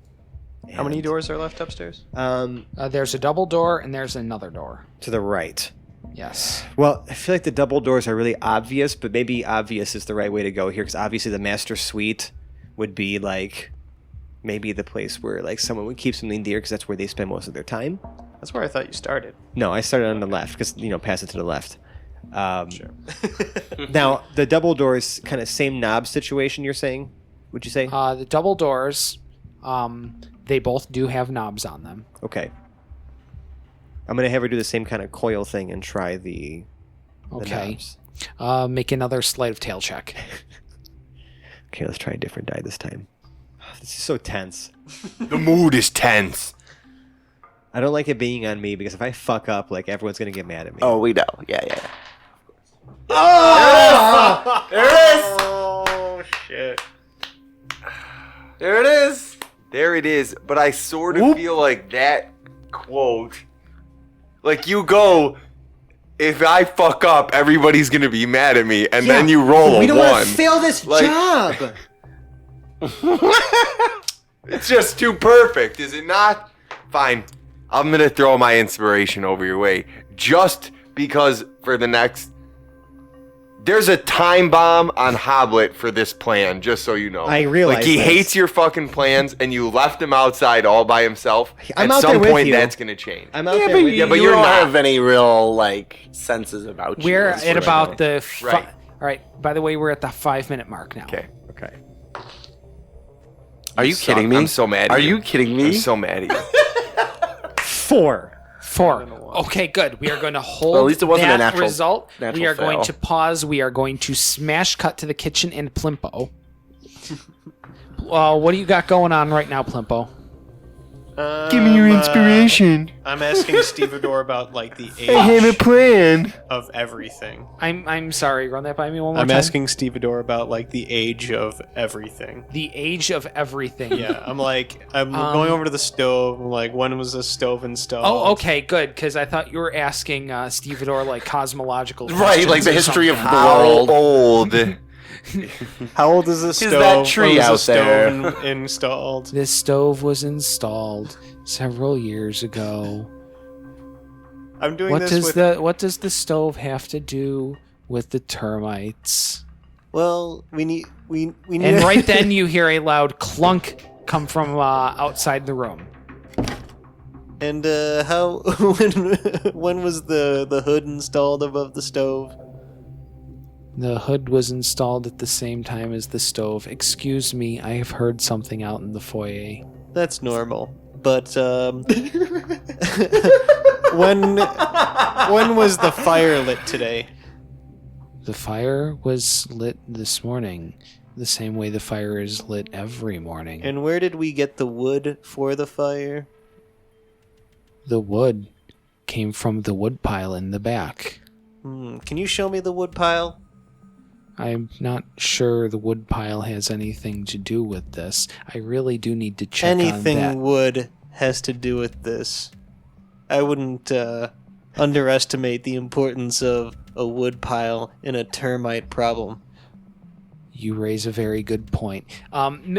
How many And, doors are left upstairs? There's a double door, and there's another door. To the right. Yes. Well, I feel like the double doors are really obvious, but maybe obvious is the right way to go here, because obviously the master suite would be like maybe the place where like someone would keep something dear, because that's where they spend most of their time. That's where I thought you started. No, I started on the left, because pass it to the left. Sure. Now the double doors, kind of same knob situation. You're saying? would you say? The double doors, they both do have knobs on them. Okay. I'm going to have her do the same kind of coil thing and try the Okay. knobs. Make another sleight of tail check. Okay, let's try a different die this time. This is so tense. The mood is tense. I don't like it being on me because if I fuck up, like, everyone's going to get mad at me. Oh, we know. Yeah. Oh! There it is! Oh shit! There it is. There it is. But I sort of feel like that quote, like you go, if I fuck up, everybody's gonna be mad at me, and then you roll a 1. We don't want to fail this Like- job. It's just too perfect, is it not? Fine. I'm gonna throw my inspiration over your way. Just because for the next... There's a time bomb on Hobblet for this plan, just so you know. I realize Like, he this. hates your fucking plans, and you left him outside all by himself. I'm At out there some with point, you. that's gonna change. I'm out Yeah, there but with you, you. but you you're don't not. have any real like senses about you. We're That's at what I about know. the... Right. All right, by the way, we're at the 5-minute mark now. Okay. Okay. Are you suck. kidding me? I'm so mad at Are you. you kidding me? I'm so mad at you. 4. 4. Okay, good. We are going to hold Well, at least it wasn't that a natural- result. natural We are going fail. to pause. We are going to smash cut to the kitchen and Plimpo. What do you got going on right now, Plimpo? Give me your inspiration. I'm asking Stevedore about like the age plan. of everything. I'm sorry. Run that by me one more I'm time. asking Stevedore about like the age of everything. The age of everything. Yeah, I'm going over to the stove. I'm like, when was the stove installed? Oh, okay, good. Because I thought you were asking Stevedore like cosmological Right, like questions the or history of something. the How world. old? How old is the stove? that tree When was out the stove there? installed? This stove was installed several years ago. I'm doing What this does with. what does the stove have to do with the termites? Well, we need. And right then you hear a loud clunk come from outside the room. And how? When was the hood installed above the stove? The hood was installed at the same time as the stove. Excuse me, I have heard something out in the foyer. That's normal. But when was the fire lit today? The fire was lit this morning, the same way the fire is lit every morning. And where did we get the wood for the fire? The wood came from the wood pile in the back. Can you show me the wood pile? I'm not sure the wood pile has anything to do with this. I really do need to check on that. Anything wood has to do with this. I wouldn't underestimate the importance of a wood pile in a termite problem. You raise a very good point.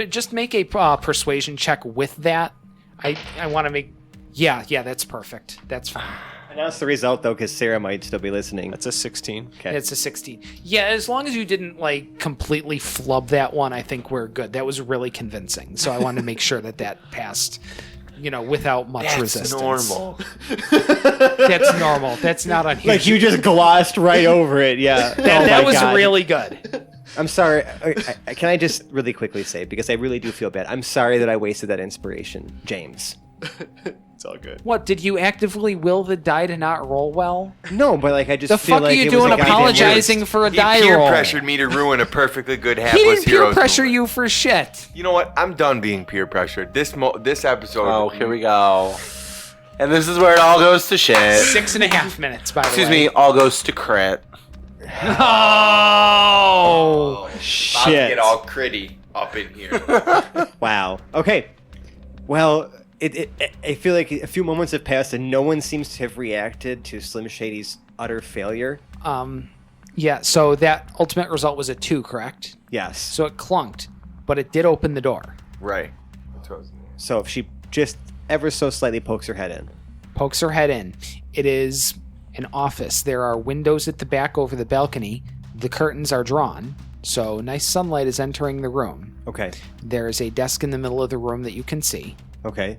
Just make a persuasion check with that. I want to make... Yeah, that's perfect. That's fine. Announce the result, though, because Sarah might still be listening. That's a 16. Okay. It's a 16. Yeah, as long as you didn't, like, completely flub that one, I think we're good. That was really convincing. So I wanted to make sure that passed, without much resistance. normal. That's normal. That's not unusual. Like, you just glossed right over it, yeah. that Oh my was God. really good. I'm sorry. Can I just really quickly say, because I really do feel bad, I'm sorry that I wasted that inspiration, James. It's all good. What, did you actively will the die to not roll well? No, but like I just The feel fuck like are you it was doing a goddamn apologizing waste. for a He die peer roll? pressured me to ruin a perfectly good He hapless didn't peer heroes pressure movement. you for shit. You know what? I'm done being peer pressured. This episode. Oh, here we go. And this is where it all goes to shit. 6.5 minutes, by the Excuse way. me, all goes to crit. Oh! About to Shit. get all critty up in here. Wow. Okay. Well, I feel like a few moments have passed and no one seems to have reacted to Slim Shady's utter failure. Yeah, so that ultimate result was a 2, correct? Yes. So it clunked, but it did open the door. Right. That's what I was So if she just ever so slightly pokes her head in. Pokes her head in. It is an office. There are windows at the back over the balcony. The curtains are drawn, so nice sunlight is entering the room. Okay. There is a desk in the middle of the room that you can see. Okay.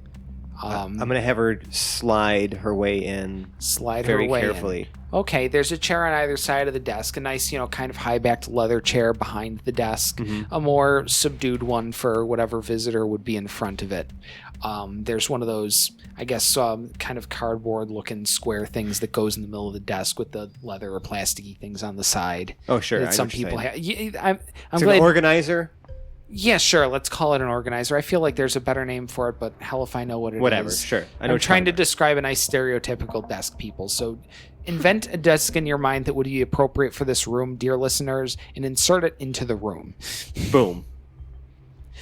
I'm going to have her slide her way in. Slide very her way carefully. in. Okay, there's a chair on either side of the desk, a nice, kind of high-backed leather chair behind the desk, a more subdued one for whatever visitor would be in front of it. There's one of those, I guess, kind of cardboard-looking square things that goes in the middle of the desk with the leather or plasticky things on the side. Oh, sure. That some people have. I'm so glad. an organizer? Yeah, sure. Let's call it an organizer. I feel like there's a better name for it, but hell if I know what it is. Whatever, sure. I'm trying to describe a nice stereotypical desk, people. So invent a desk in your mind that would be appropriate for this room, dear listeners, and insert it into the room. Boom.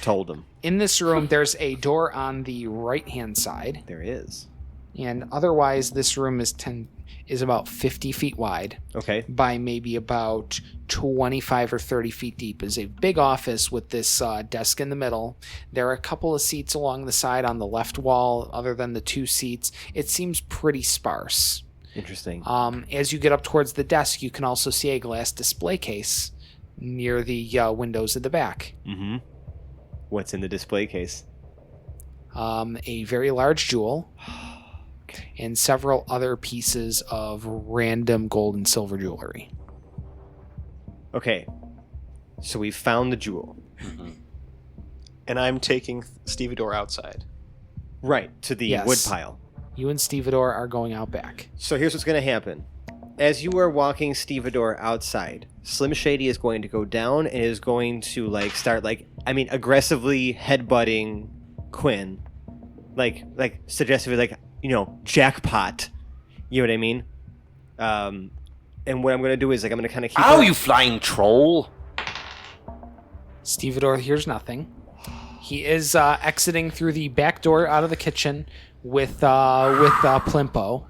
Told them. In this room, there's a door on the right-hand side. There is. And otherwise, this room is about 50 feet wide. Okay. By maybe about 25 or 30 feet deep. Is a big office with this desk in the middle. There are a couple of seats along the side on the left wall. Other than the 2 seats, it seems pretty sparse. Interesting. As you get up towards the desk, you can also see a glass display case near the windows at the back. Mm-hmm. What's in the display case? A very large jewel. And several other pieces of random gold and silver jewelry. Okay. So we found the jewel. And I'm taking Stevedore outside. Right, to the woodpile. You and Stevedore are going out back. So here's what's going to happen. As you are walking Stevedore outside, Slim Shady is going to go down and is going to start aggressively headbutting Quinn. Like suggestively jackpot. You know what I mean? And what I'm going to do is I'm going to kind of keep Ow, you flying troll! Stevedore hears nothing. He is exiting through the back door out of the kitchen with Plimpo.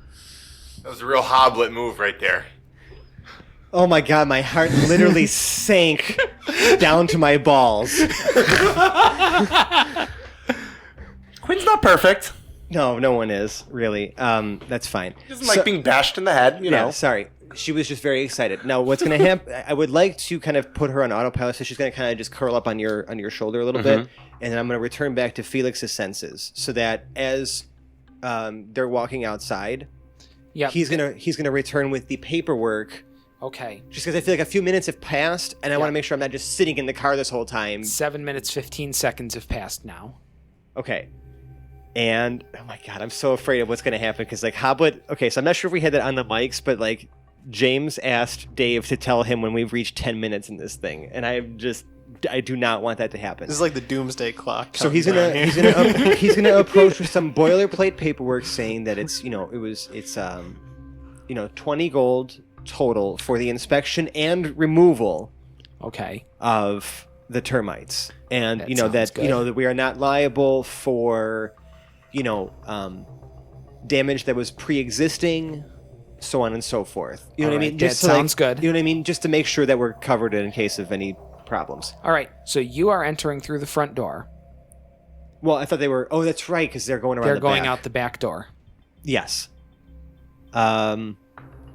That was a real Hobblet move right there. Oh my god, my heart literally sank down to my balls. Quinn's not perfect. No one is, really. That's fine. He doesn't like being bashed in the head, you know. Yeah, sorry. She was just very excited. Now, what's going to happen, I would like to kind of put her on autopilot, so she's going to kind of just curl up on your shoulder a little bit, and then I'm going to return back to Felix's senses, so that as they're walking outside, he's gonna return with the paperwork. Okay. Just because I feel like a few minutes have passed, and I want to make sure I'm not just sitting in the car this whole time. 7 minutes, 15 seconds have passed now. Okay. And, oh my god, I'm so afraid of what's going to happen, because, Hobblet... Okay, so I'm not sure if we had that on the mics, but, James asked Dave to tell him when we've reached 10 minutes in this thing, and I do not want that to happen. This is like the doomsday clock. So he's gonna approach with some boilerplate paperwork saying that it's 20 gold total for the inspection and removal of the termites, and that we are not liable for damage that was pre-existing, so on and so forth. You know what I mean? Just sounds good. You know what I mean? Just to make sure that we're covered in case of any problems. All right. So you are entering through the front door. Well, I thought they were. Oh, that's right, because they're going around. They're going out the back door. Yes. They're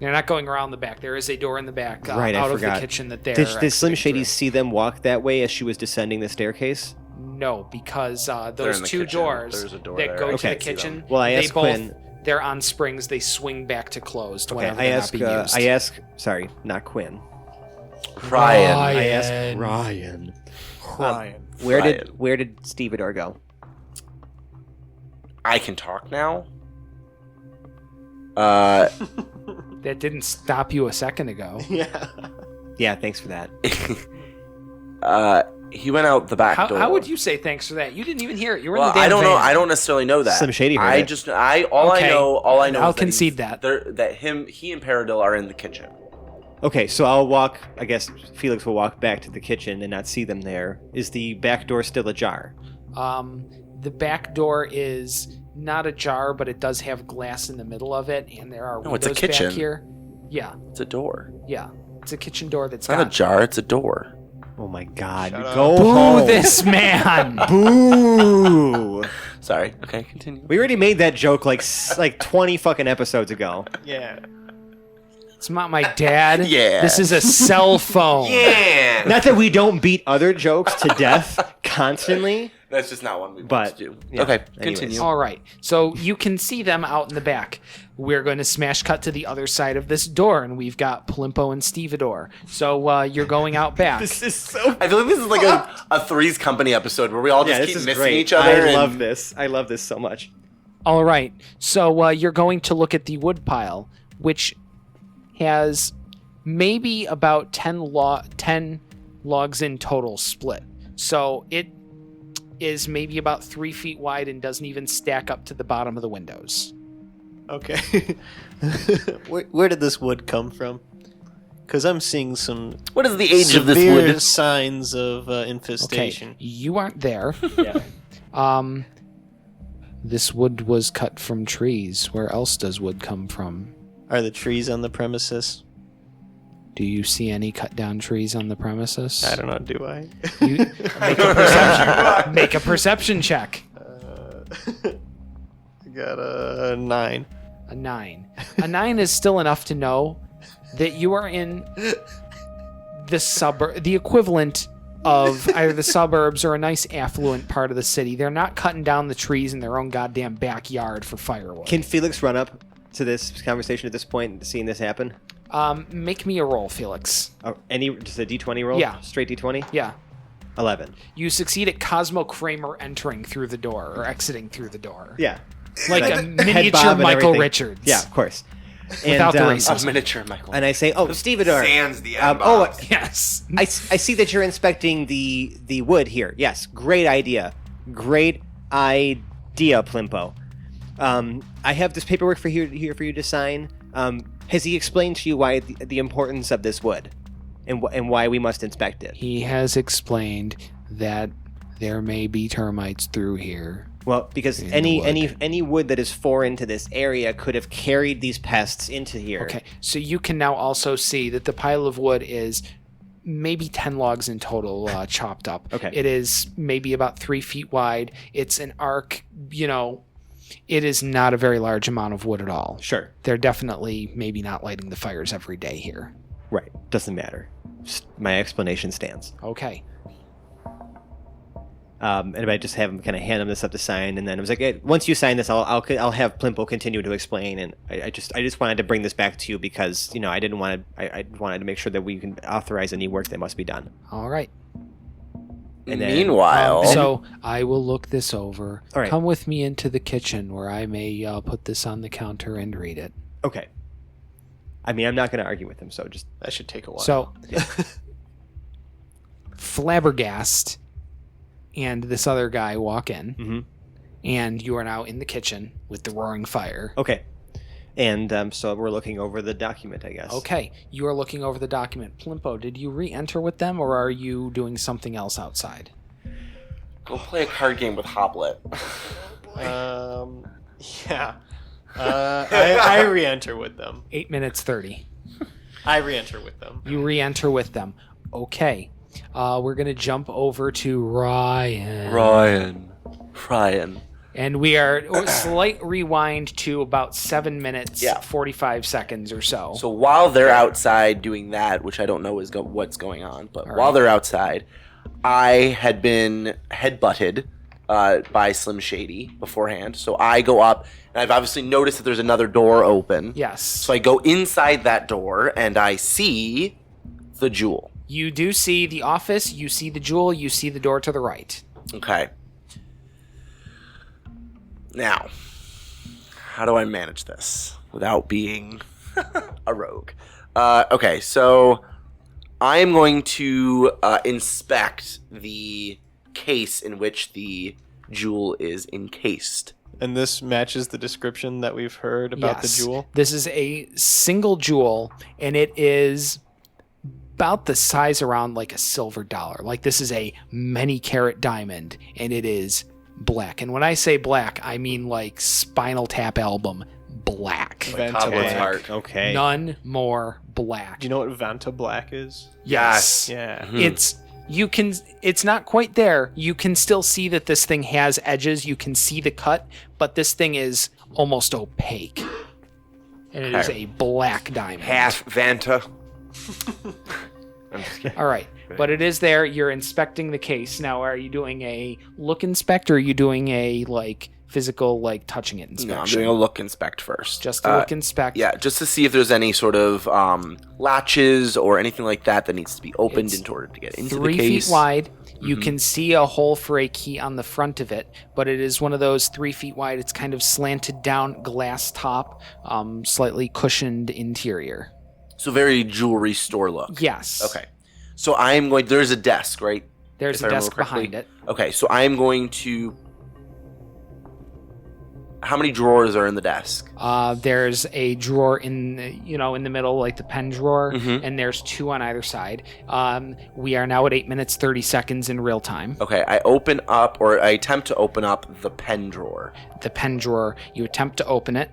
not going around the back. There is a door in the back right, out I of forgot. the kitchen that they're... Did Slim Shady see them walk that way as she was descending the staircase? No, because those two doors that go to the kitchen, well, I asked Quinn... They're on springs. They swing back to closed whenever I they're ask, not being used. I ask... Sorry, not Quinn. Ryan. I asked Ryan. Where did Stevedore go? I can talk now? That didn't stop you a second ago. Yeah, thanks for that. He went out the back door. How would you say thanks for that? You didn't even hear it. You were in the damn I don't van. know. I don't necessarily know that. Slim Shady heard it. All I know I'll is concede that. He and Paradil are in the kitchen. Okay, so I'll walk. I guess Felix will walk back to the kitchen and not see them there. Is the back door still ajar? The back door is not ajar, but it does have glass in the middle of it, and there are windows it's a kitchen. back here. Yeah. It's a door. Yeah. It's a kitchen door that's not a jar, it's a door. Oh my god. Go home. Boo this man. Boo. Sorry. Okay, continue. We already made that joke like 20 fucking episodes ago. Yeah. It's not my dad. Yeah. This is a cell phone. Yeah. Not that we don't beat other jokes to death constantly. That's just not one we But, want to do. yeah, Okay, anyways. continue. All right. So you can see them out in the back. We're going to smash cut to the other side of this door, and we've got Plimpo and Stevedore. So you're going out back. This is so. I feel like this is like a Three's Company episode where we all just Yeah, keep this is missing great. each other. I and- love this. I love this so much. All right. So you're going to look at the wood pile, which has maybe about 10 logs in total split. So it is maybe about 3 feet wide and doesn't even stack up to the bottom of the windows. Okay. Where did this wood come from? Because I'm seeing some What is the age of this severe wood? signs of Okay. infestation. You aren't there. Yeah. This wood was cut from trees. Where else does wood come from? Are the trees on the premises? Do you see any cut down trees on the premises? I don't know. Do I? You, make a perception check. I got a 9. A 9. A 9 is still enough to know that you are in the equivalent of either the suburbs or a nice affluent part of the city. They're not cutting down the trees in their own goddamn backyard for firewood. Can Felix run up to this conversation at this point, seeing this happen? Make me a roll, Felix. Oh, just a D20 roll? Yeah. Straight D20? Yeah. 11. You succeed at Cosmo Kramer entering through the door or exiting through the door. Yeah. Like a Head miniature bob and Michael everything. Richards. Yeah, of course. Without the And, racism. A miniature Michael. And I say, oh, Stevedore. Sans the oh, M-bombs. Yes. I see that you're inspecting the wood here. Yes, great idea. Great idea, Plimpo. I have this paperwork for here for you to sign. Has he explained to you why the importance of this wood and why we must inspect it? He has explained that there may be termites through here. Well, because In any wood that is foreign to this area could have carried these pests into here. Okay, so you can now also see that the pile of wood is maybe 10 logs in total chopped up. Okay. It is maybe about 3 feet wide. It's an arc, it is not a very large amount of wood at all. Sure. They're definitely maybe not lighting the fires every day here. Right. Doesn't matter. Just my explanation stands. Okay. And I just have him kind of hand him this up to sign, and then I was like, hey, once you sign this, I'll have Plimpo continue to explain. And I just wanted to bring this back to you because I didn't want to. I wanted to make sure that we can authorize any work that must be done. All right. And then, Meanwhile, So I will look this over. All right. Come with me into the kitchen where I may put this on the counter and read it. Okay. I mean, I'm not going to argue with him, so just That should take a while. So, Flabbergast and this other guy walk in, Mhm. and you are now in the kitchen with the roaring fire. okay. And so we're looking over the document, I guess. Okay, you are looking over the document. Plimpo, did you re-enter with them, or are you doing something else outside? go play a card game with Hobblet. Yeah. I re-enter with them. 8 minutes 30. I re-enter with them. You re-enter with them. Okay, we're gonna jump over to Ryan. Ryan. And we are slight rewind to about 7 minutes, Yeah. 45 seconds or so. So while they're outside doing that, which I don't know is what's going on, but while they're outside, I had been headbutted by Slim Shady beforehand. So I go up, and I've obviously noticed that there's another door open. Yes. So I go inside that door, and I see the jewel. You do see the office, you see the jewel, you see the door to the right. Okay. Now, how do I manage this without being a rogue? Okay, so I am going to inspect the case in which the jewel is encased. And this matches the description that we've heard about Yes. the jewel. This is a single jewel, and it is about the size around like a silver dollar. Like this is a many carat diamond, and it is black. And when I say black, I mean like Spinal Tap album black. Vanta Hobblet's Black. heart. Okay. None more black. Do you know what Vanta Black is? Yes. Yeah. It's not quite there. You can still see that this thing has edges. You can see the cut, but this thing is almost opaque. And it is Okay. a black diamond. Half Vanta. I'm just kidding. All right. But it is there. You're inspecting the case. Now, are you doing a look inspect or are you doing a physical touching it inspection? No, I'm doing a look inspect first. Just a look inspect. Yeah, just to see if there's any sort of latches or anything like that needs to be opened It's in order to get into the 3 case. feet wide. You can see a hole for a key on the front of it, but it is one of those 3 feet wide. It's kind of slanted down, glass top, slightly cushioned interior. So very jewelry store look. Yes. Okay. So I am going. There's a desk, right? There's If a I remember desk correctly. behind it. Okay, so I am going to. How many drawers are in the desk? There's a drawer in the middle, like the pen drawer, Mhm. and there's 2 on either side. We are now at 8 minutes 30 seconds in real time. Okay, I open up, or I attempt to open up the pen drawer. The pen drawer, you attempt to open it.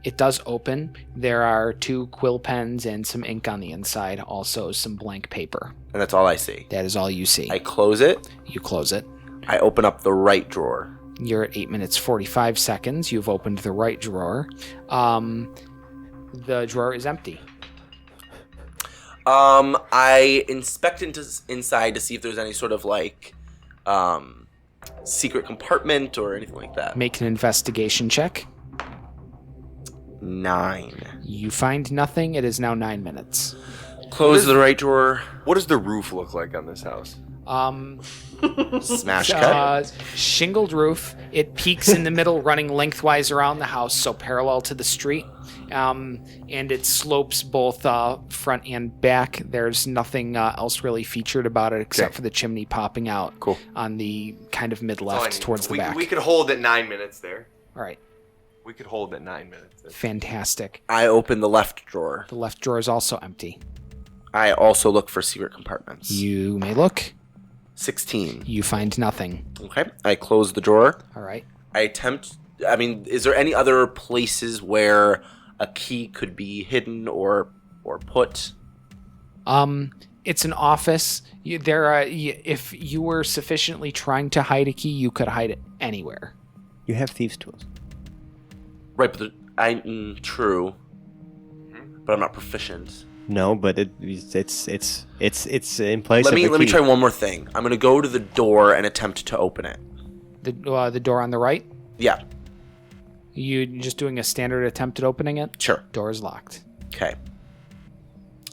It does open. There are 2 quill pens and some ink on the inside, also some blank paper. And that's all I see. That is all you see. I close it. You close it. I open up the right drawer. You're at 8 minutes 45 seconds. You've opened the right drawer. The drawer is empty. I inspect inside to see if there's any sort of secret compartment or anything like that. Make an investigation check. 9. You find nothing. It is now 9 minutes. Close the right drawer. What does the roof look like on this house? Smash cut. Shingled roof. It peaks in the middle, running lengthwise around the house, so parallel to the street. And it slopes both front and back. There's nothing else really featured about it except for the chimney popping out on the kind of mid-left towards the back. We could hold at 9 minutes there. All right. We could hold at 9 minutes. Fantastic. I open the left drawer. The left drawer is also empty. I also look for secret compartments. You may look. 16. You find nothing. Okay. I close the drawer. All right. Is there any other places where a key could be hidden or put? It's an office. If you were sufficiently trying to hide a key, you could hide it anywhere. You have thieves' tools. Right, but true. But I'm not proficient. No, but it's in place. Let of me a key. try one more thing. I'm gonna go to the door and attempt to open it. The door on the right? Yeah. You just doing a standard attempt at opening it? Sure. Door is locked. Okay.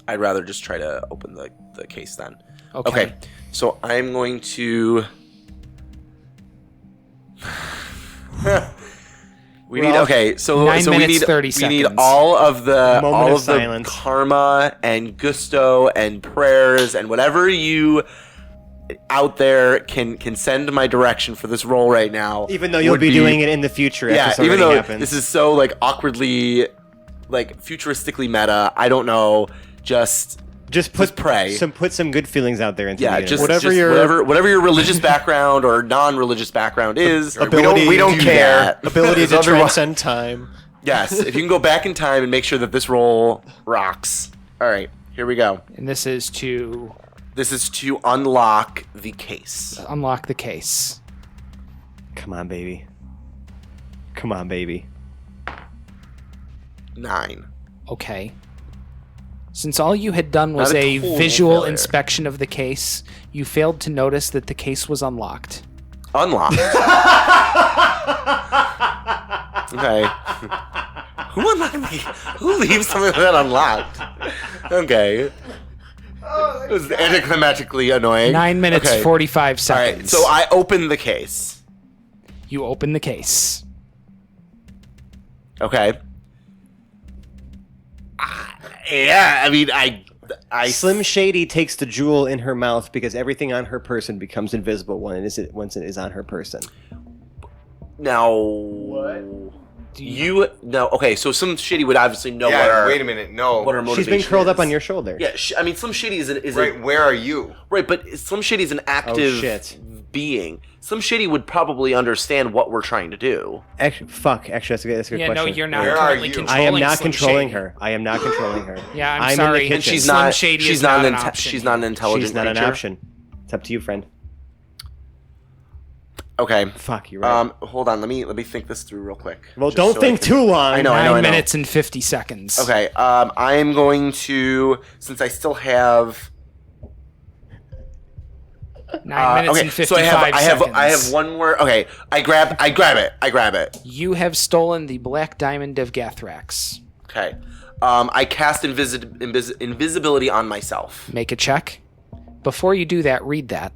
I'd rather just try to open the case then. Okay. So I'm going to. We need 9 minutes, 30 we need seconds. all of the Moment of silence. karma and gusto and prayers and whatever you out there can send my direction for this role right now. Even though you'll would be doing it in the future. Yeah, If this even already though happens. this is so awkwardly futuristically meta, I don't know. Just pray. Put some good feelings out there into the universe. whatever your religious background or non-religious background is. Ability we don't to care. Ability to Otherwise- transcend time. Yes, if you can go back in time and make sure that this role rocks. All right, here we go. And this is to This is to unlock the case. unlock the case. Come on, baby. Come on, baby. 9. Okay. Since all you had done was Not a a total visual failure. inspection of the case, you failed to notice that the case was unlocked. Unlocked. Okay. Who leaves something like that unlocked? Okay. It was anticlimactically annoying. 9 minutes, Okay. 45 All seconds. right, so I open the case. You open the case. Okay. Yeah, I mean, I Slim Shady takes the jewel in her mouth because everything on her person becomes invisible once it is on her person. Now, what? Okay, so some shitty would obviously know what our. Wait a minute. No. What our She's motivation been curled up is. on your shoulder. Yeah, I mean, Slim Shady is Right, where are you? right, but Slim Shady is an active shit. being. Slim Shady would probably understand what we're trying to do. Actually, that's a good Yeah, no, question. you're not Where are currently you? controlling I am not Slim controlling Shady. her. I am not controlling her. Yeah, I'm in the sorry. kitchen. And she's Slim not. Shady She's is not not an. an option She's not an intelligent. She's not an creature. option. It's up to you, friend. Okay. Fuck, you're right. Hold on. Let me think this through real quick. Well, Just don't so I think can- too long. I know. 9 minutes and 50 seconds. Okay. I am going to, since I still have 9 minutes and 55 seconds. I have one more. Okay, I grab it. You have stolen the Black Diamond of Gathrax. Okay. I cast invisibility on myself. Make a check. Before you do that, read that.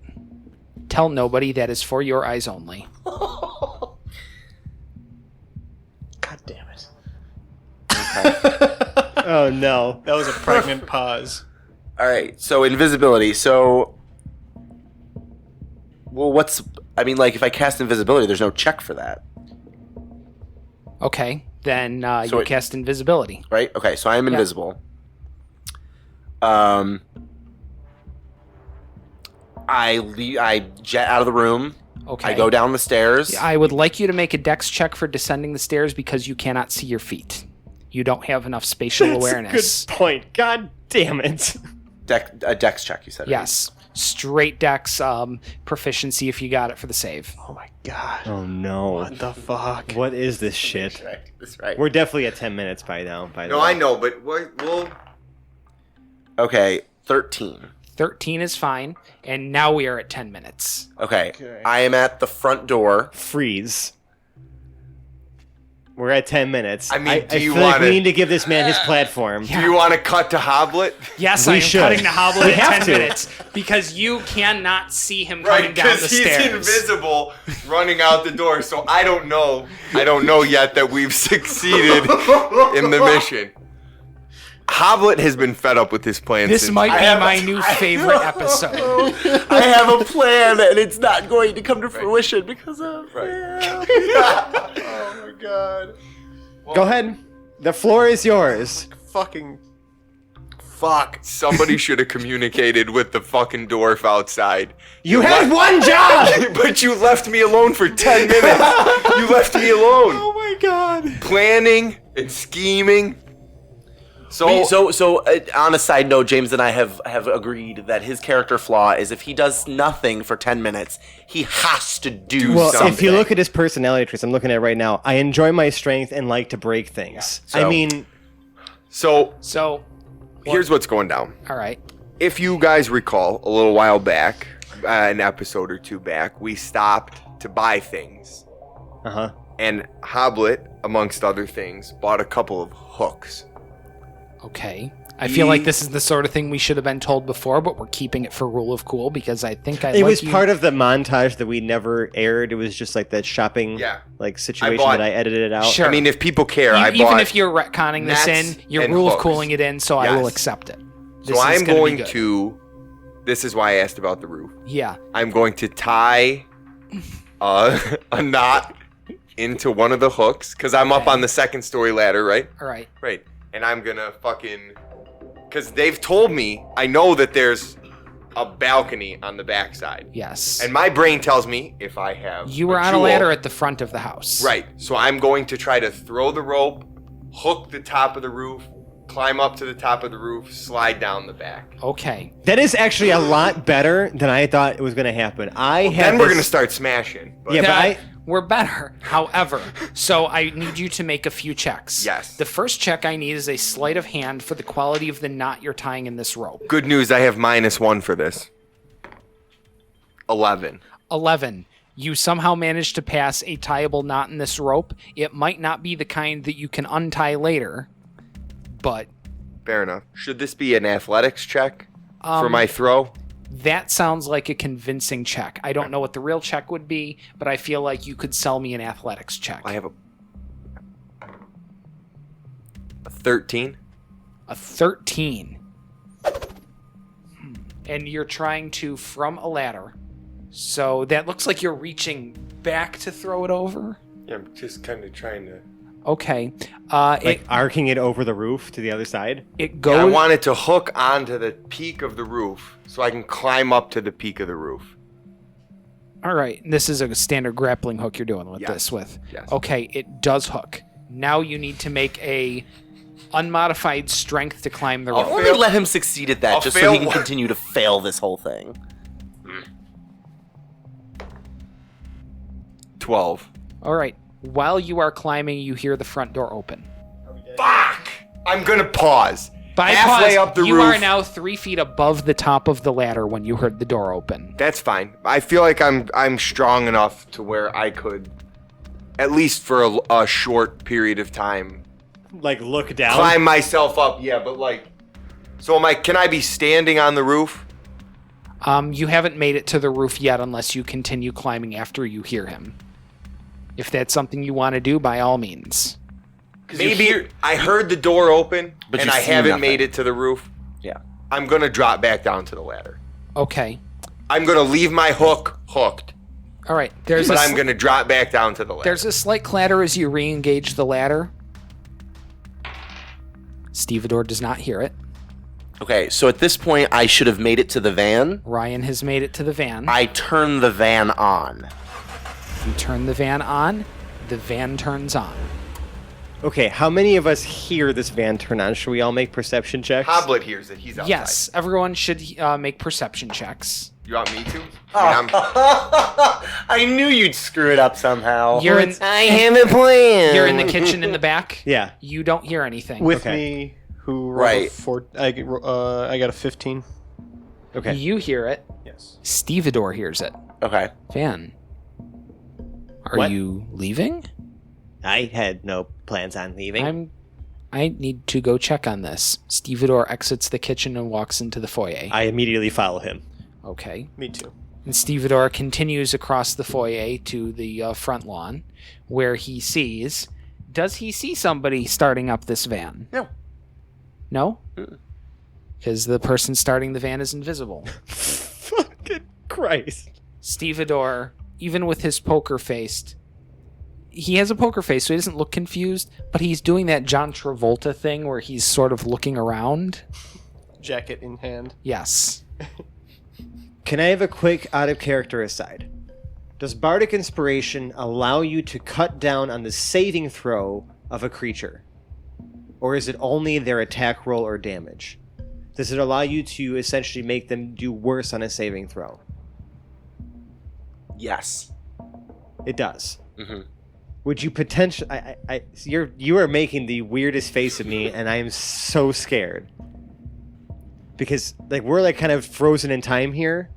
Tell nobody that is for your eyes only. God damn it. Okay. Oh no. That was a pregnant pause. All right. So invisibility. So, well, if I cast invisibility, there's no check for that. Okay, then you cast invisibility. Right? Okay, so I am invisible. I jet out of the room. Okay. I go down the stairs. I would like you to make a dex check for descending the stairs because you cannot see your feet. You don't have enough spatial awareness. Good point. God damn it. A dex check, you said. Yes. Straight dex proficiency if you got it for the save. Oh my god. Oh no. What the fuck? What is this shit? That's right. We're definitely at 10 minutes by now. No, I know, but we'll... Okay, 13. 13 is fine, and now we are at 10 minutes. Okay. I am at the front door. Freeze. We're at 10 minutes. I mean, I do you feel like want we need to give this man his platform. Do you want to cut to Hobblet? Yes, We I am should. cutting the Hobblet We at have 10 to. minutes because you cannot see him coming Right, down the because he's stairs. invisible running out the door, so I don't know yet that we've succeeded in the mission. Hobblet has been fed up with this plan This since... might be my new favorite episode. I have a plan, and it's not going to come to fruition because of... Oh my god. Go ahead. The floor is yours. Fucking. Fuck. Somebody should have communicated with the fucking dwarf outside. You had one job! But you left me alone for 10 minutes. You left me alone. Oh my god. Planning and scheming. So On a side note, James and I have agreed that his character flaw is if he does nothing for 10 minutes, he has to do Well, something. if you look at his personality traits, I'm looking at it right now. I enjoy my strength and like to break things. Yeah. I mean, So Here's what's going down. all right. If you guys recall, a little while back, an episode or two back, we stopped to buy things. uh-huh. And Hobblet, amongst other things, bought a couple of hooks. Okay. I feel like this is the sort of thing we should have been told before, but we're keeping it for rule of cool because I think It was part of the montage that we never aired. It was just like that shopping situation bought- that I edited it out. Sure. I mean, if people care, Even if you're retconning this nets in, you're and rule of hooks. cooling it in, so I will Yes. accept it. So This is I'm gonna be going good. to... This is why I asked about the roof. Yeah. I'm going to tie a knot into one of the hooks, because I'm up on the second story ladder, right? All right. Right. And I'm going to fucking... Because they've told me, I know that there's a balcony on the backside. Yes. And my brain tells me if I have You were on a jewel- ladder at the front of the house. Right. So I'm going to try to throw the rope, hook the top of the roof, climb up to the top of the roof, slide down the back. Okay. That is actually a lot better than I thought it was going to happen. Then we're going to start smashing. But Yeah, but That- we're better. However, so I need you to make a few checks. Yes. The first check I need is a sleight of hand for the quality of the knot you're tying in this rope. Good news, I have -1 for this. 11. 11. You somehow managed to pass a tieable knot in this rope. It might not be the kind that you can untie later, but Fair enough. Should this be an athletics check for my throw? that sounds like a convincing check. I don't know what the real check would be, but I feel like you could sell me an athletics check. I have a 13. A 13. And you're trying to from a ladder. So that looks like you're reaching back to throw it over. Yeah, I'm just kind of trying to... Okay. like arcing it over the roof to the other side. It I goes. want it to hook onto the peak of the roof so I can climb up to the peak of the roof. All right. This is a standard grappling hook you're doing with Yes. this with. Yes. Okay, it does hook. Now you need to make a unmodified strength to climb the rope. Only let him succeed at that, I'll just so fail he can one. continue to fail this whole thing. 12. All right. While you are climbing, you hear the front door open. Fuck! I'm gonna pause. halfway up the you roof. are now 3 feet above the top of the ladder when you heard the door open. That's fine. I feel like I'm strong enough to where I could, at least for a short period of time, Like, look down. climb myself up. Yeah, but like, so can I be standing on the roof? You haven't made it to the roof yet unless you continue climbing after you hear him. If that's something you want to do, by all means. Maybe I heard the door open, But and you I see haven't nothing. made it to the roof. Yeah. I'm gonna drop back down to the ladder. Okay. I'm gonna leave my hook hooked, All right. There's but a I'm gonna drop back down to the ladder. There's a slight clatter as you re-engage the ladder. Stevedore does not hear it. Okay, so at this point, I should have made it to the van. Ryan has made it to the van. I turn the van on. You turn the van on. The van turns on. Okay, how many of us hear this van turn on? Should we all make perception checks? Hobblet hears it. He's outside. Yes, everyone should make perception checks. You want me to? I mean, I knew you'd screw it up somehow. You're in, I have a plan. you're in the kitchen in the back. Yeah. You don't hear anything. With Okay. me, who rolled Right. I got a 15. Okay. You hear it. Yes. Stevedore hears it. Okay. Van, are What? you leaving? I had no plans on leaving. I need to go check on this. Stevedore exits the kitchen and walks into the foyer. I immediately follow him. Okay. Me too. And Stevedore continues across the foyer to the front lawn, where he sees... Does he see somebody starting up this van? No. No? Because the person starting the van is invisible. Fucking Christ. Stevedore, even with his poker face... He has a poker face, so he doesn't look confused, but he's doing that John Travolta thing where he's sort of looking around. Jacket in hand. Yes. Can I have a quick out of character aside? Does Bardic Inspiration allow you to cut down on the saving throw of a creature? Or is it only their attack roll or damage? Does it allow you to essentially make them do worse on a saving throw? Yes. It does. Mm-hmm. Would you potentially... You are making the weirdest face at me, and I am so scared. Because, like, we're, like, kind of frozen in time here.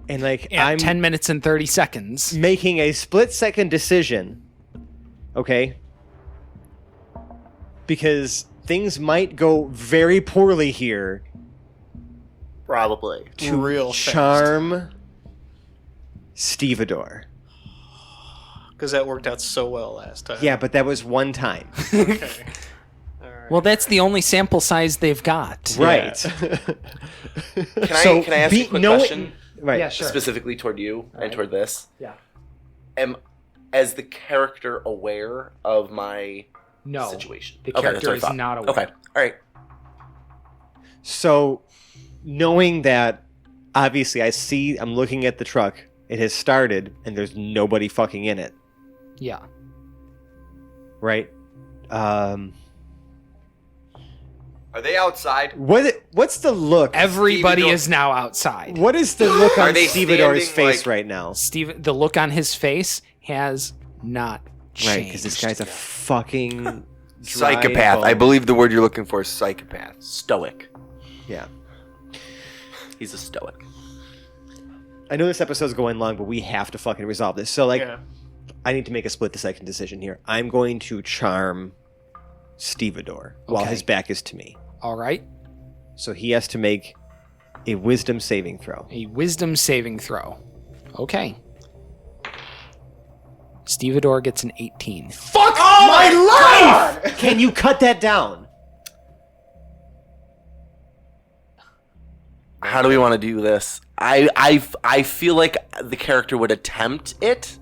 And, like, At I'm 10 minutes and 30 seconds. making a split-second decision. Okay? Because things might go very poorly here Probably. to Real fast. charm Stevedore. Because that worked out so well last time. Yeah, but that was one time. Okay. All right. Well, that's the only sample size they've got. Right. Can So, I ask you a quick question? Right. Yeah, sure. Specifically toward you and toward this? Yeah. As the character aware of my No. situation? The Okay, that's character what I is thought. not aware. Okay. All right. So, knowing that, obviously, I'm looking at the truck. It has started, and there's nobody fucking in it. Yeah. Right? are they outside? What's the look? Everybody Stevedore- is now outside. What is the look Are on they Stevedore's standing, face like- right now? The look on his face has not changed. Right, because this guy's a fucking Psychopath. I believe the word you're looking for is psychopath. Stoic. Yeah. He's a stoic. I know this episode's going long, but we have to fucking resolve this. So, like, Yeah. I need to make a split-second decision here. I'm going to charm Stevedore while Okay. his back is to me. All right. So he has to make a wisdom saving throw. A wisdom saving throw. Okay. Stevedore gets an 18. Fuck my life! Can you cut that down? How do we want to do this? I feel like the character would attempt it.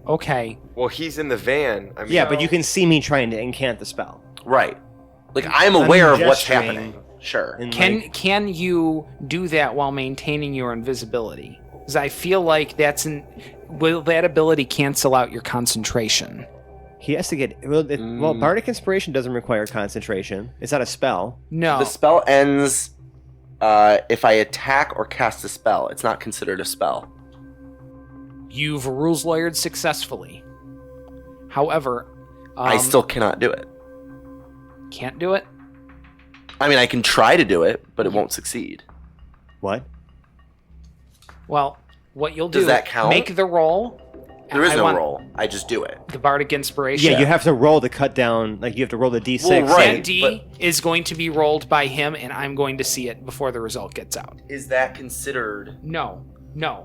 Okay. Well, he's in the van. I mean, Yeah, but you can see me trying to incant the spell. Right. Like, I'm aware of what's gesturing happening. Sure. And, like, Can you do that while maintaining your invisibility? Because I feel like will that ability cancel out your concentration? he has to get... Well, Bardic Inspiration doesn't require concentration. It's not a spell. No. The spell ends if I attack or cast a spell. It's not considered a spell. You've rules lawyered successfully. However, I still cannot do it. can't do it. I mean, I can try to do it, but it won't succeed. What? Well, what you'll do... Does that count? Make the roll. There is no roll. I just do it. The Bardic Inspiration. Yeah, you have to roll to cut down. Like you have to roll the d6. Well, right. That D is going to be rolled by him, and I'm going to see it before the result gets out. Is that considered? No.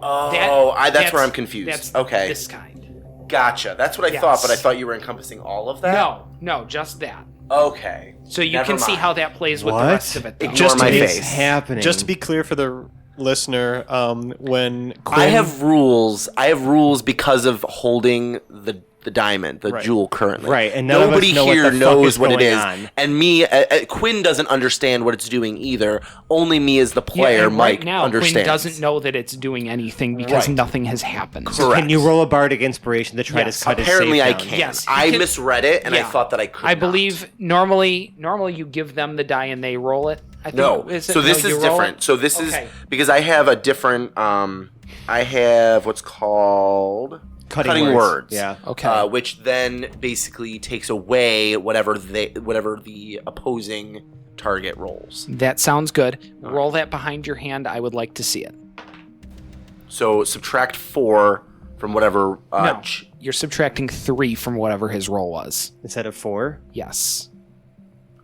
Oh, that's where I'm confused. That's okay. this kind. Gotcha. That's what I thought, but I thought you were encompassing all of that. No, just that. Okay. So you Never can see mind. how that plays with the What? rest of it. Though. Ignore Just my to be- It's face. happening. Just to be clear for the listener, when Quinn, I have rules. Because of holding the diamond, the Right. jewel currently. Right, and none of us nobody know what here the fuck knows is what it going is, on. and me, Quinn doesn't understand what it's doing either. Only me as the Yeah, player and might right now, understand. Quinn doesn't know that it's doing anything because Right. nothing has happened. So Correct. can you roll a bardic inspiration to try Yes. to cut Apparently, his I save down? can. Yes, you I can- misread it, and I Yeah. thought that I could. I not. believe normally you give them the die and they roll it. I think, No. is it? So this No, you is roll different. it? So this Okay. is because I have a different. I have what's called Cutting words. Yeah. Okay. Which then basically takes away whatever the opposing target rolls. That sounds good. Roll that behind your hand. I would like to see it. So subtract 4 from whatever. No, you're subtracting 3 from whatever his roll was. Instead of 4. Yes.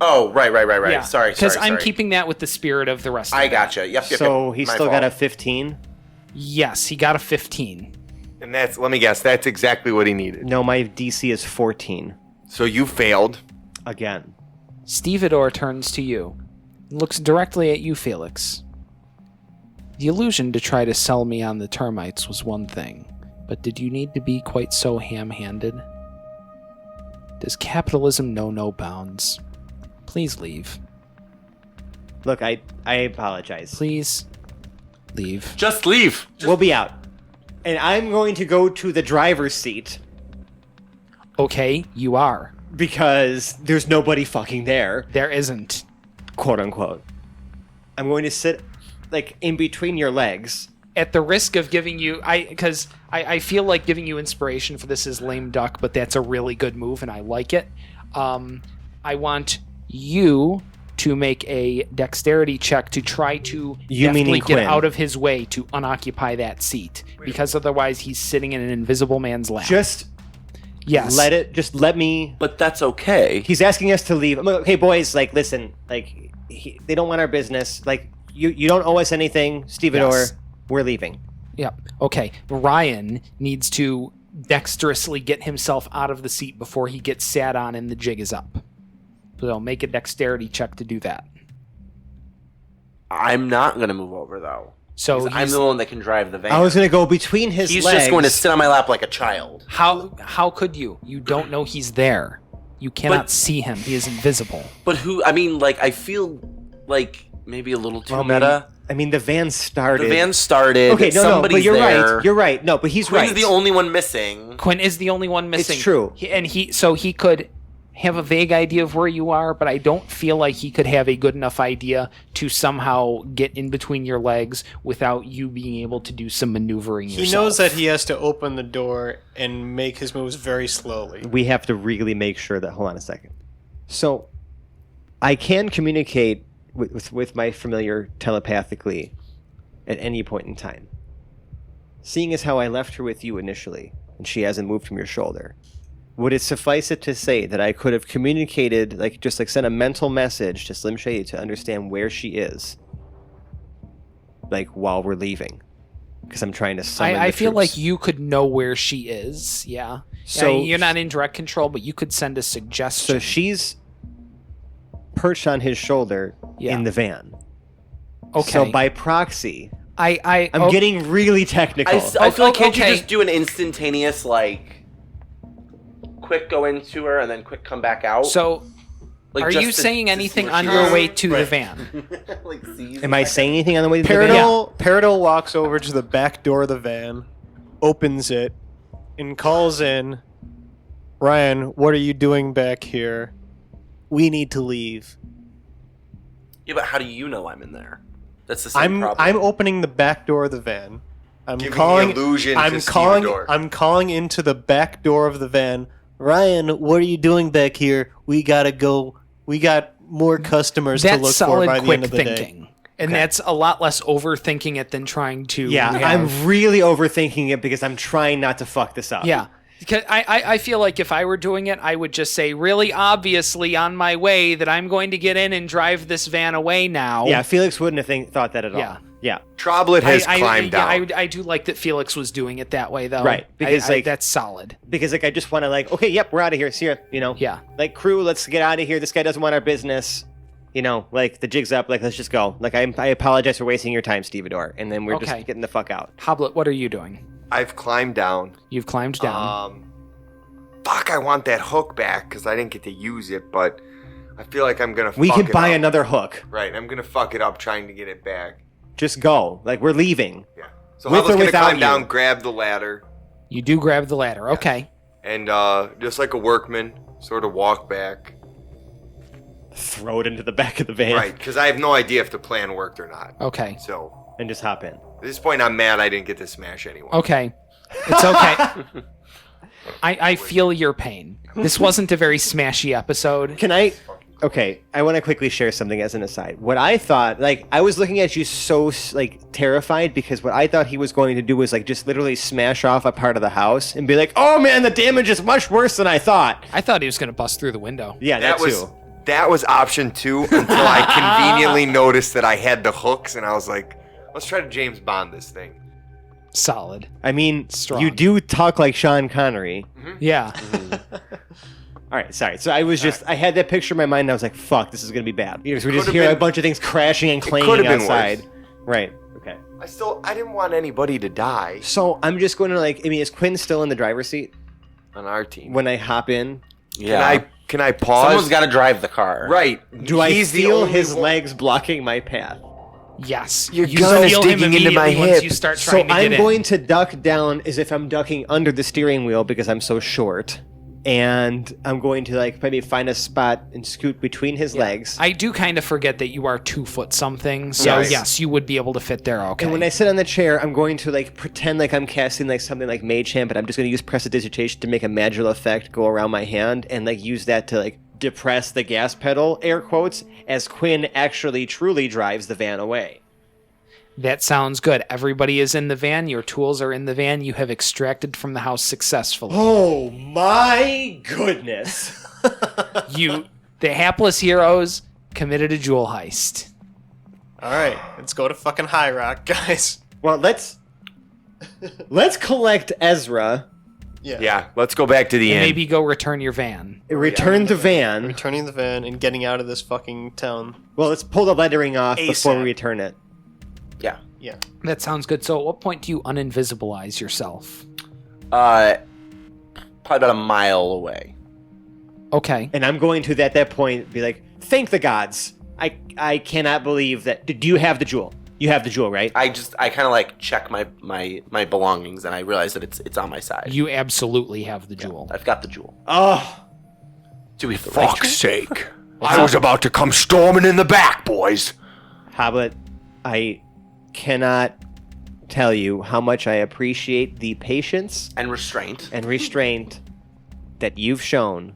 Oh, right. Yeah. Sorry. Because I'm keeping that with the spirit of the rest of I it. gotcha. Yep. So he's My still fault. got a 15. Yes, he got a 15. And let me guess, that's exactly what he needed. No, my DC is 14 So you failed. again. Stevedore turns to you and looks directly at you, Felix. The illusion to try to sell me on the termites was one thing, but did you need to be quite so ham-handed? Does capitalism know no bounds? Please leave. Look, I apologize. Please leave. Just leave. We'll be out. And I'm going to go to the driver's seat Okay, you are. because there's nobody fucking there, There isn't. quote unquote. I'm going to sit like in between your legs. At the risk of giving you, because I feel like giving you inspiration for this is lame duck, but that's a really good move and I like it. I want you to make a dexterity check to try to You definitely meaning get Quinn. out of his way to unoccupy that seat, because otherwise he's sitting in an invisible man's lap. Just yes. let me. But that's okay. He's asking us to leave. I'm like, hey boys, like listen, like they don't want our business. Like you don't owe us anything, Stevedore. Yes. We're leaving. Yep. Okay. Ryan needs to dexterously get himself out of the seat before he gets sat on and the jig is up. So make a dexterity check to do that. I'm not going to move over, though. So 'Cause I'm the one that can drive the van. I was gonna go between his He's legs. just going to sit on my lap like a child. how could you? You don't know he's there. You cannot But- see him. He is invisible. But I feel like maybe a little too Well, meta. I mean, the van started. The van started. Okay, no, somebody's but you're there. right. You're right. No, but he's Quinn's right. the only one missing. Quinn is the only one missing. true. So he could have a vague idea of where you are, but I don't feel like he could have a good enough idea to somehow get in between your legs without you being able to do some maneuvering yourself. he knows that he has to open the door and make his moves very slowly. We have to really make sure that. Hold on a second. So, I can communicate with my familiar telepathically at any point in time. Seeing as how I left her with you initially, and she hasn't moved from your shoulder, would it suffice it to say that I could have communicated, just sent a mental message to Slim Shady to understand where she is, while we're leaving? Because I'm trying to summon I the feel like troops. you could know where she is. Yeah. So- You're not in direct control, but you could send a suggestion. So she's perched on his shoulder Yeah. in the van. Okay. So by proxy, I'm oh, getting really technical. I feel like can't okay. you just do an instantaneous quick go into her and then quick come back out? So, Like, are just you to- saying to see anything where on she your is? way to the Right. van? Am I saying anything on the way to the van? Peridot walks over to the back door of the van, opens it, and calls in, Ryan, what are you doing back here? We need to leave. Yeah, but how do you know I'm in there? That's the same problem. I'm opening the back door of the van. I'm Giving calling the illusion I'm to calling Stevedore. I'm calling into the back door of the van. Ryan, what are you doing back here? We gotta go. We got more customers to That's look for solid, by the quick end of the day. thinking. And that's a lot less overthinking it than trying to. Yeah, I'm really overthinking it because I'm trying not to fuck this up. Yeah. Because I feel like if I were doing it, I would just say really obviously on my way that I'm going to get in and drive this van away now. Yeah, Felix wouldn't have thought that at all. Yeah. Yeah. Troblet has climbed down. I do like that Felix was doing it that way, though. Right, because, that's solid. Because, I just want to, okay, yep, we're out of here. See ya, Yeah. Crew, let's get out of here. This guy doesn't want our business. The jig's up. Let's just go. I apologize for wasting your time, Stevedore. And then we're just getting the fuck out. Hobblet, what are you doing? I've climbed down. You've climbed down. Fuck, I want that hook back because I didn't get to use it, but I feel like I'm going to fuck We it can buy up. another hook. Right, I'm going to fuck it up trying to get it back. Just go. We're leaving. Yeah. So With I was or going to without climb you? down, grab the ladder, You do grab the ladder. Okay. and just like a workman, sort of walk back. Throw it into the back of the van. Right, because I have no idea if the plan worked or not. Okay. So And just hop in. at this point, I'm mad I didn't get to smash anyone. Okay. It's okay. I feel your pain. This wasn't a very smashy episode. Can I... Okay, I want to quickly share something as an aside. What I thought, I was looking at you so, terrified because what I thought he was going to do was, just literally smash off a part of the house and be like, oh man, the damage is much worse than I thought. I thought he was going to bust through the window. Yeah, that too. That was option 2 until I conveniently noticed that I had the hooks, and I was like, let's try to James Bond this thing. Solid. I mean, Strong. you do talk like Sean Connery. Yeah. All right, sorry. So I was just, I had that picture in my mind, and I was like, fuck, this is going to be bad. Because we just could've hear a been- bunch of things crashing and clanging could've been outside. worse. Right, okay. I didn't want anybody to die So I'm just going to, is Quinn still in the driver's seat on our team. when I hop in? Yeah. Can I pause? Someone's got to drive the car. Right. Do I He's the feel only his one- legs blocking my path? Yes. Your You gun is feel him digging into my immediately once hip. you start So trying to I'm get going in. to duck down as if I'm ducking under the steering wheel because I'm so short. And I'm going to maybe find a spot and scoot between his legs. I do kind of forget that you are 2 foot something. So Yes. yes, you would be able to fit there. Okay. And when I sit on the chair, I'm going to pretend like I'm casting something like Mage Hand, but I'm just going to use Prestidigitation to make a magical effect go around my hand and use that to depress the gas pedal, air quotes, as Quinn actually truly drives the van away. That sounds good. Everybody is in the van. Your tools are in the van. You have extracted from the house successfully. Oh my goodness. The hapless heroes, committed a jewel heist. All right, let's go to fucking High Rock, guys. Well, let's collect Ezra, Yeah, let's go back to the And inn. maybe go return your van. return the van. Returning the van and getting out of this fucking town. Well, let's pull the lettering off before ASAP. we return it. Yeah. Yeah. That sounds good. So at what point do you uninvisibilize yourself? Probably about a mile away. Okay. And I'm going to, at that point, be like, thank the gods. I cannot believe that. Do you have the jewel? You have the jewel, right? I kind of check my belongings and I realize that it's on my side. You absolutely have the jewel. I've got the jewel. Oh, Do we have the right Fuck's jewel? sake. I was about to come storming in the back, boys. Hobblet, I cannot tell you how much I appreciate the patience And restraint. and restraint that you've shown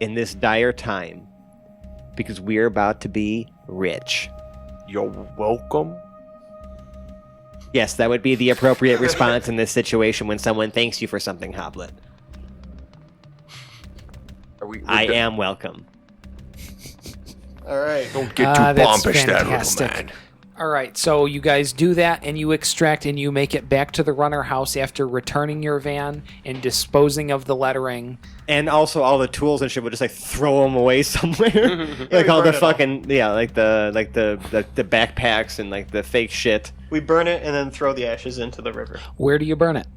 in this dire time, because we're about to be rich. You're welcome. Yes, that would be the appropriate response in this situation when someone thanks you for something, Hobblet. I am welcome. All right. Don't get too That's bombish, that little fantastic. man. All right, so you guys do that, and you extract, and you make it back to the runner house after returning your van and disposing of the lettering. And also all the tools and shit, we'll just throw them away somewhere. All the burn it fucking the backpacks and the fake shit We burn it and then throw the ashes into the river. Where do you burn it?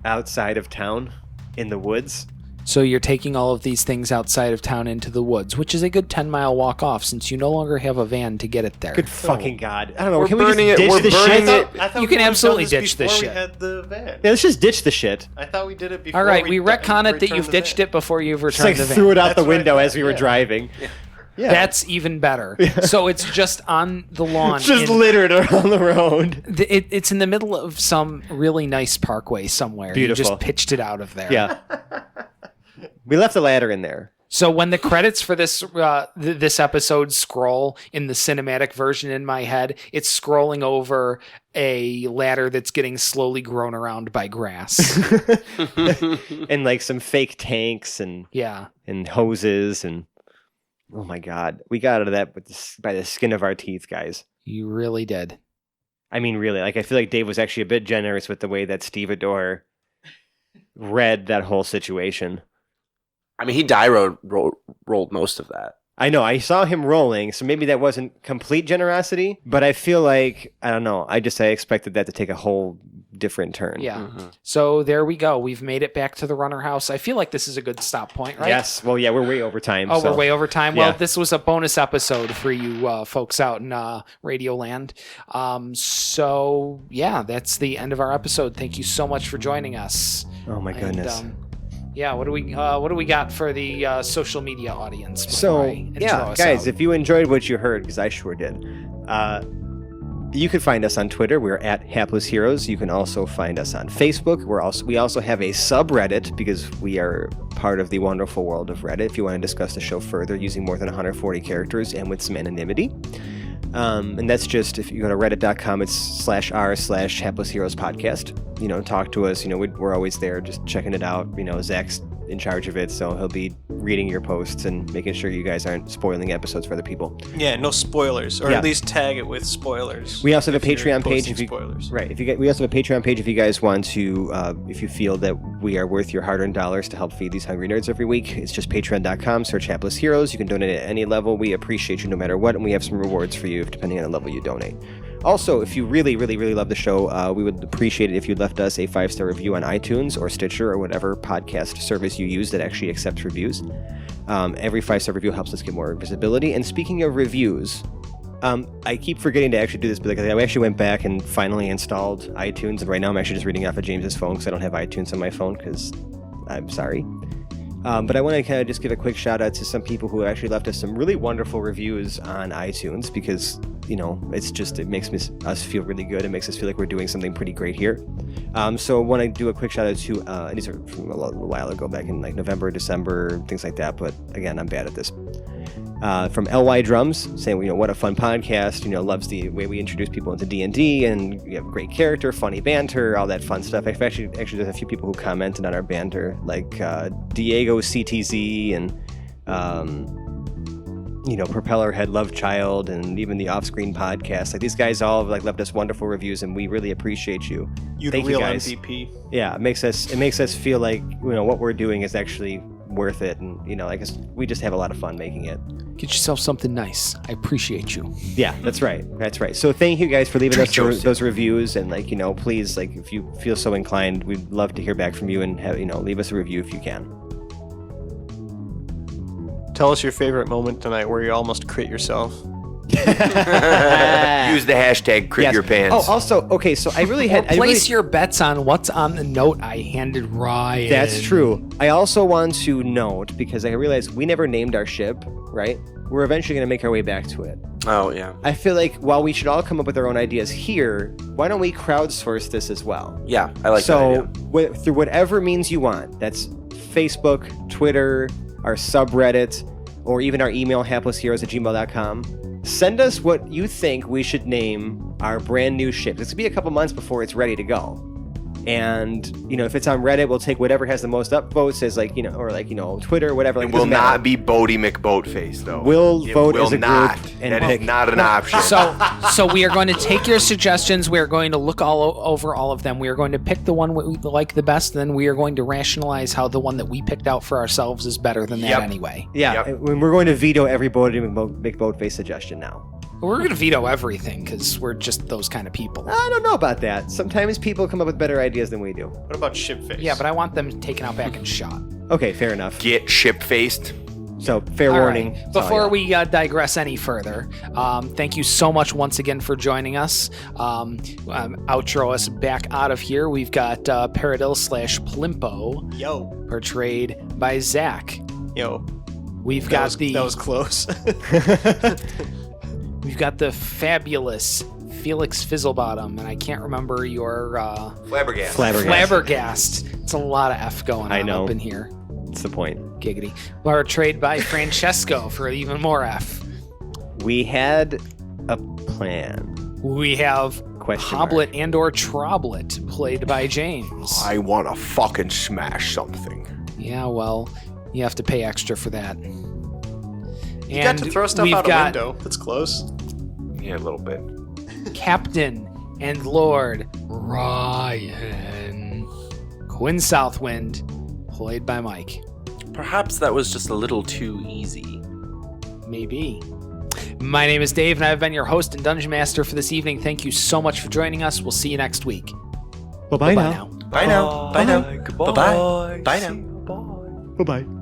outside of town in the woods. So you're taking all of these things outside of town into the woods, which is a good 10-mile walk off since you no longer have a van to get it there. Good fucking god! I don't know. We're Can we just burning it- ditch we're the burning shit? it. I thought You we can would've absolutely done ditch this before shit. We had the van. Yeah, let's just ditch the shit. I thought we did it before. All right, we returned retcon it that you've the ditched van. it before you've Just returned the van. threw it out the That's what I window thought, as we were yeah. driving. Yeah. That's even better. So it's just on the lawn. It's just in- littered around the road. It's in the middle of some really nice parkway somewhere. Beautiful. You just pitched it out of there. Yeah. We left the ladder in there. So when the credits for this this episode scroll in the cinematic version in my head, it's scrolling over a ladder that's getting slowly grown around by grass. And like some fake tanks and hoses and oh my God, we got out of that by the skin of our teeth, guys. You really did. I mean, really, like I feel like Dave was actually a bit generous with the way that Stevedore read that whole situation. I mean, he rolled most of that. I know. I saw him rolling, so maybe that wasn't complete generosity, but I feel like, I don't know, I expected that to take a whole different turn. Yeah. Mm-hmm. So there we go. We've made it back to the runner house. I feel like this is a good stop point, right? Yes. Well, yeah, we're way over time. Oh, we're way over time. Yeah. Well, this was a bonus episode for you folks out in Radio Land. So, yeah, that's the end of our episode. Thank you so much for joining us. Oh, my goodness. Yeah, what do we got for the social media audience? So, guys, if you enjoyed what you heard, because I sure did, you can find us on Twitter. We're at Hapless Heroes. You can also find us on Facebook. We also have a subreddit because we are part of the wonderful world of Reddit. If you want to discuss the show further using more than 140 characters and with some anonymity. And that's just, if you go to reddit.com, it's /r/Hapless Heroes Podcast. Talk to us. We're always there just checking it out. Zach's in charge of it, so he'll be reading your posts and making sure you guys aren't spoiling episodes for other people. Yeah, no spoilers, or at least tag it with spoilers. We also have a Patreon page. Spoilers. Right. We also have a Patreon page if you guys want to, if you feel that we are worth your hard-earned dollars to help feed these hungry nerds every week. It's just patreon.com, search Hapless Heroes. You can donate at any level. We appreciate you no matter what, and we have some rewards for you depending on the level you donate. Also, if you really, really, really love the show, we would appreciate it if you left us a 5-star review on iTunes or Stitcher or whatever podcast service you use that actually accepts reviews. Every 5-star review helps us get more visibility. And speaking of reviews, I keep forgetting to actually do this, but I actually went back and finally installed iTunes, and right now I'm actually just reading off of James's phone because I don't have iTunes on my phone because I'm sorry. But I want to kind of just give a quick shout out to some people who actually left us some really wonderful reviews on iTunes because, it makes us feel really good. It makes us feel like we're doing something pretty great here. So I want to do a quick shout out to, and these are from a while ago, back in like November, December, things like that. But again, I'm bad at this. From LY Drums saying, what a fun podcast, loves the way we introduce people into D&D and you have great character, funny banter, all that fun stuff. Actually, there's a few people who commented on our banter, like Diego CTZ and, Propellerhead Love Child and even the Offscreen Podcast. Like these guys all have left us wonderful reviews and we really appreciate you. Thank you guys. MVP. Yeah, it makes us feel like, what we're doing is actually worth it, and we just have a lot of fun making it. Get yourself something nice. I appreciate you. Yeah, that's right. So thank you guys for leaving us those reviews, and please, if you feel so inclined, we'd love to hear back from you and have, leave us a review if you can. Tell us your favorite moment tonight where you almost crit yourself. Use the hashtag crit your pants. Oh, also, okay, so I really had... Place your bets on what's on the note I handed Ryan. That's true. I also want to note, because I realized we never named our ship, right? We're eventually going to make our way back to it. Oh, yeah. I feel like while we should all come up with our own ideas here, why don't we crowdsource this as well? Yeah, I like that idea. So, through whatever means you want, that's Facebook, Twitter, our subreddit, or even our email, haplessheroes@gmail.com. Send us what you think we should name our brand new ship. It's going to be a couple months before it's ready to go. And, if it's on Reddit, we'll take whatever has the most upvotes as Twitter, whatever. It will not be Bodie McBoatface, though. We'll vote as a group and that pick. is not an option. So we are going to take your suggestions. We are going to look over all of them. We are going to pick the one we like the best. Then we are going to rationalize how the one that we picked out for ourselves is better than that anyway. Yeah, we're going to veto every Bodie McBoatface suggestion now. We're going to veto everything because we're just those kind of people. I don't know about that. Sometimes people come up with better ideas than we do. What about ship-face? Yeah, but I want them taken out back and shot. Okay, fair enough. Get ship-faced. So, fair warning. Right. Before we digress any further, thank you so much once again for joining us. Outro us back out of here. We've got Paradil /Plimpo. Yo. Portrayed by Zach. Yo. That was close. We've got the fabulous Felix Fizzlebottom, and I can't remember your... Flabbergast. Flabbergast. It's a lot of F going on up in here. That's the point. Giggity. Portrayed by Francesco for even more F. We had a plan. We have Question Hobblet mark. and or Troblet, played by James. I want to fucking smash something. Yeah, well, you have to pay extra for that. You got to throw stuff we've out got a window. That's close. Yeah, a little bit. Captain and Lord Ryan. Quinn Southwind, played by Mike. Perhaps that was just a little too easy. Maybe. My name is Dave, and I've been your host and Dungeon Master for this evening. Thank you so much for joining us. We'll see you next week. Bye-bye now. Bye now. Bye now. Bye-bye. Bye now. Bye-bye.